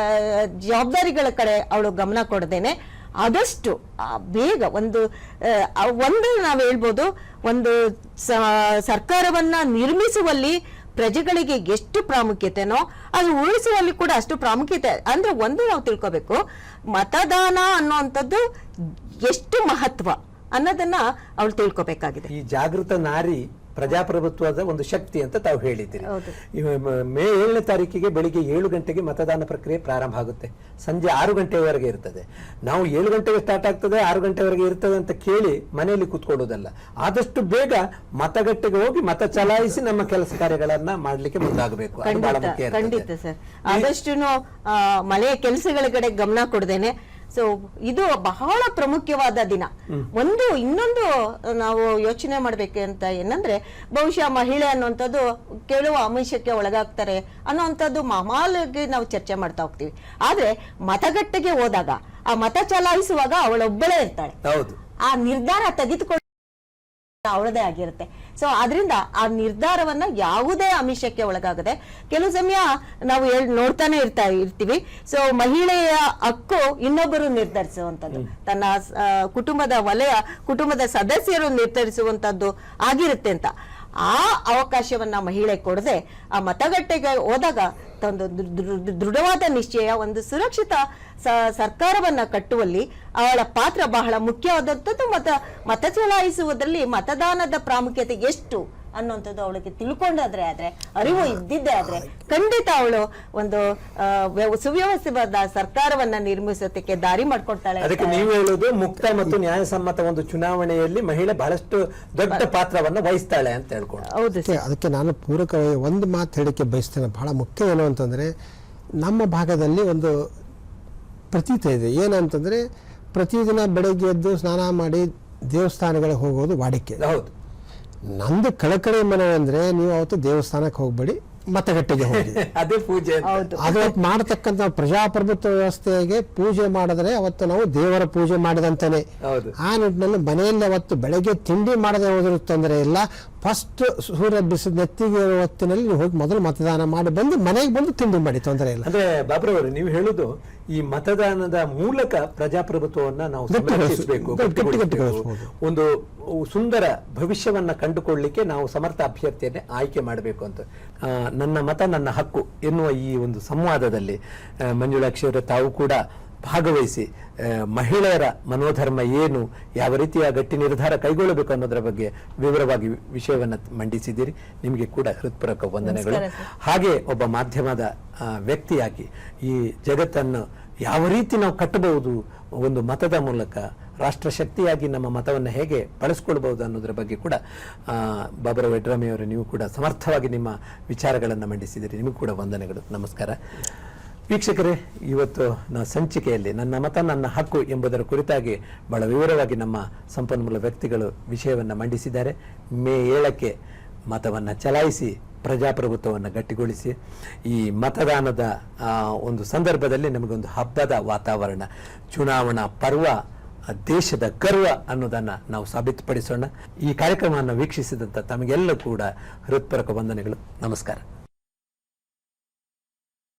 ಜವಾಬ್ದಾರಿಗಳ ಕಡೆ ಅವಳು ಗಮನ ಕೊಡದೇನೆ ಆದಷ್ಟು ಬೇಗ ಒಂದು ನಾವು ಹೇಳ್ಬೋದು, ಒಂದು ಸರ್ಕಾರವನ್ನ ನಿರ್ಮಿಸುವಲ್ಲಿ ಪ್ರಜೆಗಳಿಗೆ ಎಷ್ಟು ಪ್ರಾಮುಖ್ಯತೆನೋ ಅದು ಉಳಿಸುವಲ್ಲಿ ಕೂಡ ಅಷ್ಟು ಪ್ರಾಮುಖ್ಯತೆ. ಅಂದ್ರೆ ಒಂದು ನಾವು ತಿಳ್ಕೋಬೇಕು, ಮತದಾನ ಅನ್ನುವಂಥದ್ದು ಎಷ್ಟು ಮಹತ್ವ ಅನ್ನೋದನ್ನ ಅವಳು ತಿಳ್ಕೋಬೇಕಾಗಿದೆ. ಈ ಜಾಗೃತ ನಾರಿ ಪ್ರಜಾಪ್ರಭುತ್ವದ ಒಂದು ಶಕ್ತಿ ಅಂತ ತಾವು ಹೇಳಿದ್ದೀರಿ. ಮೇ 7ನೇ ತಾರೀಕಿಗೆ ಬೆಳಿಗ್ಗೆ 7 ಗಂಟೆಗೆ ಮತದಾನ ಪ್ರಕ್ರಿಯೆ ಪ್ರಾರಂಭ ಆಗುತ್ತೆ, ಸಂಜೆ 6 ಗಂಟೆವರೆಗೆ ಇರ್ತದೆ. ನಾವು 7 ಗಂಟೆಗೆ ಸ್ಟಾರ್ಟ್ ಆಗ್ತದೆ, 6 ಗಂಟೆವರೆಗೆ ಇರ್ತದೆ ಅಂತ ಕೇಳಿ ಮನೆಯಲ್ಲಿ ಕೂತ್ಕೊಳ್ಳೋದಲ್ಲ, ಆದಷ್ಟು ಬೇಗ ಮತಗಟ್ಟೆಗೆ ಹೋಗಿ ಮತ ಚಲಾಯಿಸಿ ನಮ್ಮ ಕೆಲಸ ಕಾರ್ಯಗಳನ್ನ ಮಾಡ್ಲಿಕ್ಕೆ ಮುಂದಾಗಬೇಕು. ಖಂಡಿತ ಸರ್, ಆದಷ್ಟು ಮನೆಯ ಕೆಲಸಗಳ ಕಡೆ ಗಮನ ಕೊಡದೇನೆ. ಸೊ ಇದು ಬಹಳ ಪ್ರಮುಖವಾದ ದಿನ. ಇನ್ನೊಂದು ನಾವು ಯೋಚನೆ ಮಾಡ್ಬೇಕು ಅಂತ ಏನಂದ್ರೆ, ಬಹುಶಃ ಮಹಿಳೆ ಅನ್ನುವಂಥದ್ದು ಕೆಲವು ಆಮಿಷಕ್ಕೆ ಒಳಗಾಗ್ತಾರೆ ಅನ್ನುವಂಥದ್ದು ಮಾಮೂಲಾಗಿ ನಾವು ಚರ್ಚೆ ಮಾಡ್ತಾ ಹೋಗ್ತೀವಿ. ಆದ್ರೆ ಮತಗಟ್ಟೆಗೆ ಹೋದಾಗ, ಆ ಮತ ಚಲಾಯಿಸುವಾಗ ಅವಳೊಬ್ಬಳೇ ಇರ್ತಾಳೆ. ಆ ನಿರ್ಧಾರ ತೆಗೆದುಕೊಂಡು ಅವಳದೇ ಆಗಿರುತ್ತೆ. ಸೊ ಅದರಿಂದ ಆ ನಿರ್ಧಾರವನ್ನ ಯಾವುದೇ ಆಮಿಷಕ್ಕೆ ಒಳಗಾಗದೆ, ಕೆಲವು ಸಮಯ ನಾವು ನೋಡ್ತಾನೆ ಇರ್ತೀವಿ. ಸೊ ಮಹಿಳೆಯ ಹಕ್ಕು ಇನ್ನೊಬ್ಬರು ನಿರ್ಧರಿಸುವಂತದ್ದು, ತನ್ನ ಕುಟುಂಬದ ಸದಸ್ಯರು ನಿರ್ಧರಿಸುವಂತದ್ದು ಆಗಿರುತ್ತೆ ಅಂತ ಆ ಅವಕಾಶವನ್ನ ಮಹಿಳೆ ಕೊಡದೆ ಆ ಮತಗಟ್ಟೆಗೆ ಹೋದಾಗ ಒಂದು ದೃಢವಾದ ನಿಶ್ಚಯ, ಒಂದು ಸುರಕ್ಷಿತ ಸರ್ಕಾರವನ್ನ ಕಟ್ಟುವಲ್ಲಿ ಅವಳ ಪಾತ್ರ ಬಹಳ ಮುಖ್ಯವಾದಂಥದ್ದು. ಮತ ಚಲಾಯಿಸುವುದರಲ್ಲಿ ಮತದಾನದ ಪ್ರಾಮುಖ್ಯತೆ ಎಷ್ಟು ಅನ್ನುವಂಥದ್ದು ಅವಳಿಗೆ ತಿಳ್ಕೊಂಡಾದ್ರೆ, ಅರಿವು ಇದ್ದಿದ್ದೆ ಆದ್ರೆ ಖಂಡಿತ ಅವಳು ಒಂದು ಸುವ್ಯವಸ್ಥಿತ ಸರ್ಕಾರವನ್ನ ನಿರ್ಮಿಸೋದಕ್ಕೆ ದಾರಿ ಮಾಡ್ಕೊಡ್ತಾಳೆ. ಅದಕ್ಕೆ ನೀವು ಹೇಳುವುದು ಮುಕ್ತ ಮತ್ತು ನ್ಯಾಯಸಮ್ಮತ ಒಂದು ಚುನಾವಣೆಯಲ್ಲಿ ಮಹಿಳೆ ಬಹಳಷ್ಟು ದೊಡ್ಡ ಪಾತ್ರವನ್ನು ವಹಿಸ್ತಾಳೆ ಅಂತ ಹೇಳ್ಕೊಂಡು. ಹೌದು, ಅದಕ್ಕೆ ನಾನು ಪೂರಕವಾಗಿ ಒಂದು ಮಾತು ಹೇಳಿಕೆ ಬಯಸ್ತೇನೆ. ಬಹಳ ಮುಖ್ಯ ಏನು ಅಂತಂದ್ರೆ, ನಮ್ಮ ಭಾಗದಲ್ಲಿ ಒಂದು ಪ್ರತೀತಿ ಇದೆ. ಏನಂತಂದ್ರೆ, ಪ್ರತಿದಿನ ಬೆಳಗ್ಗೆ ಎದ್ದು ಸ್ನಾನ ಮಾಡಿ ದೇವಸ್ಥಾನಗಳಿಗೆ ಹೋಗೋದು ವಾಡಿಕೆ. ಹೌದು, ನಂದು ಕಳಕಳಿ ಮನೆ ಅಂದ್ರೆ, ನೀವು ಅವತ್ತು ದೇವಸ್ಥಾನಕ್ಕೆ ಹೋಗ್ಬೇಡಿ, ಮತಗಟ್ಟೆಗೆ ಹೋಗಿ ಅದೇ ಪೂಜೆ. ಅವತ್ತು ಮಾಡತಕ್ಕಂಥ ಪ್ರಜಾಪ್ರಭುತ್ವ ವ್ಯವಸ್ಥೆಗೆ ಪೂಜೆ ಮಾಡಿದ್ರೆ ಅವತ್ತು ನಾವು ದೇವರ ಪೂಜೆ ಮಾಡಿದಂತಾನೆ. ಆ ನಿಟ್ಟಿನಲ್ಲಿ ಮನೆಯಲ್ಲಿ ಅವತ್ತು ಬೆಳಗ್ಗೆ ತಿಂಡಿ ಮಾಡದೆ ಹೋದ್ರೂ ತೊಂದರೆ ಇಲ್ಲ. ಫಸ್ಟ್ ಸೂರ್ಯ ಬಿಸಿದ ನೆತ್ತಿಗೆ ಹೊತ್ತಿನಲ್ಲಿ ನೀವು ಹೋಗಿ ಮೊದಲು ಮತದಾನ ಮಾಡಿ ಬಂದು ಮನೆಗೆ ಬಂದು ತಿಂಡಿ ಮಾಡಿ, ತೊಂದರೆ ಇಲ್ಲ. ಅಂದ್ರೆ ಬಾಬ್ರವರು, ನೀವು ಹೇಳುದು ಈ ಮತದಾನದ ಮೂಲಕ ಪ್ರಜಾಪ್ರಭುತ್ವವನ್ನ ನಾವು ಸಂರಕ್ಷಿಸಬೇಕು, ಒಂದು ಸುಂದರ ಭವಿಷ್ಯವನ್ನ ಕಂಡುಕೊಳ್ಳಲಿಕ್ಕೆ ನಾವು ಸಮರ್ಥ ಅಭ್ಯರ್ಥಿಯನ್ನೇ ಆಯ್ಕೆ ಮಾಡಬೇಕು ಅಂತ. ನನ್ನ ಮತ ನನ್ನ ಹಕ್ಕು ಎನ್ನುವ ಈ ಒಂದು ಸಂವಾದದಲ್ಲಿ ಮಂಜುಳಾಕ್ಷಿ ಅವರೇ, ತಾವು ಕೂಡ ಭಾಗವಹಿಸಿ ಮಹಿಳೆಯರ ಮನೋಧರ್ಮ ಏನು, ಯಾವ ರೀತಿಯ ಗಟ್ಟಿ ನಿರ್ಧಾರ ಕೈಗೊಳ್ಳಬೇಕು ಅನ್ನೋದರ ಬಗ್ಗೆ ವಿವರವಾಗಿ ವಿಷಯವನ್ನು ಮಂಡಿಸಿದ್ದೀರಿ. ನಿಮಗೆ ಕೂಡ ಹೃತ್ಪೂರ್ವಕ ವಂದನೆಗಳು. ಹಾಗೆ ಒಬ್ಬ ಮಾಧ್ಯಮದ ವ್ಯಕ್ತಿಯಾಗಿ ಈ ಜಗತ್ತನ್ನು ಯಾವ ರೀತಿ ನಾವು ಕಟ್ಟಬಹುದು, ಒಂದು ಮತದ ಮೂಲಕ ರಾಷ್ಟ್ರ ಶಕ್ತಿಯಾಗಿ ನಮ್ಮ ಮತವನ್ನು ಹೇಗೆ ಬಳಸ್ಕೊಳ್ಬಹುದು ಅನ್ನೋದರ ಬಗ್ಗೆ ಕೂಡ ಬಾಬುರಾವ್ ಯಡ್ರಾಮಿ ಅವರು ನೀವು ಕೂಡ ಸಮರ್ಥವಾಗಿ ನಿಮ್ಮ ವಿಚಾರಗಳನ್ನು ಮಂಡಿಸಿದ್ದೀರಿ. ನಿಮಗೂ ಕೂಡ ವಂದನೆಗಳು. ನಮಸ್ಕಾರ. ವೀಕ್ಷಕರೇ, ಇವತ್ತು ಸಂಚಿಕೆಯಲ್ಲಿ ನನ್ನ ಮತ ನನ್ನ ಹಕ್ಕು ಎಂಬುದರ ಕುರಿತಾಗಿ ಬಹಳ ವಿವರವಾಗಿ ನಮ್ಮ ಸಂಪನ್ಮೂಲ ವ್ಯಕ್ತಿಗಳು ವಿಷಯವನ್ನು ಮಂಡಿಸಿದ್ದಾರೆ. ಮೇ 7ಕ್ಕೆ ಮತವನ್ನು ಚಲಾಯಿಸಿ ಪ್ರಜಾಪ್ರಭುತ್ವವನ್ನು ಗಟ್ಟಿಗೊಳಿಸಿ. ಈ ಮತದಾನದ ಒಂದು ಸಂದರ್ಭದಲ್ಲಿ ನಮಗೊಂದು ಹಬ್ಬದ ವಾತಾವರಣ, ಚುನಾವಣಾ ಪರ್ವ ದೇಶದ ಗರ್ವ ಅನ್ನೋದನ್ನು ನಾವು ಸಾಬೀತುಪಡಿಸೋಣ. ಈ ಕಾರ್ಯಕ್ರಮವನ್ನು ವೀಕ್ಷಿಸಿದಂಥ ತಮಗೆಲ್ಲ ಕೂಡ ಹೃತ್ಪೂರ್ವಕ ವಂದನೆಗಳು. ನಮಸ್ಕಾರ.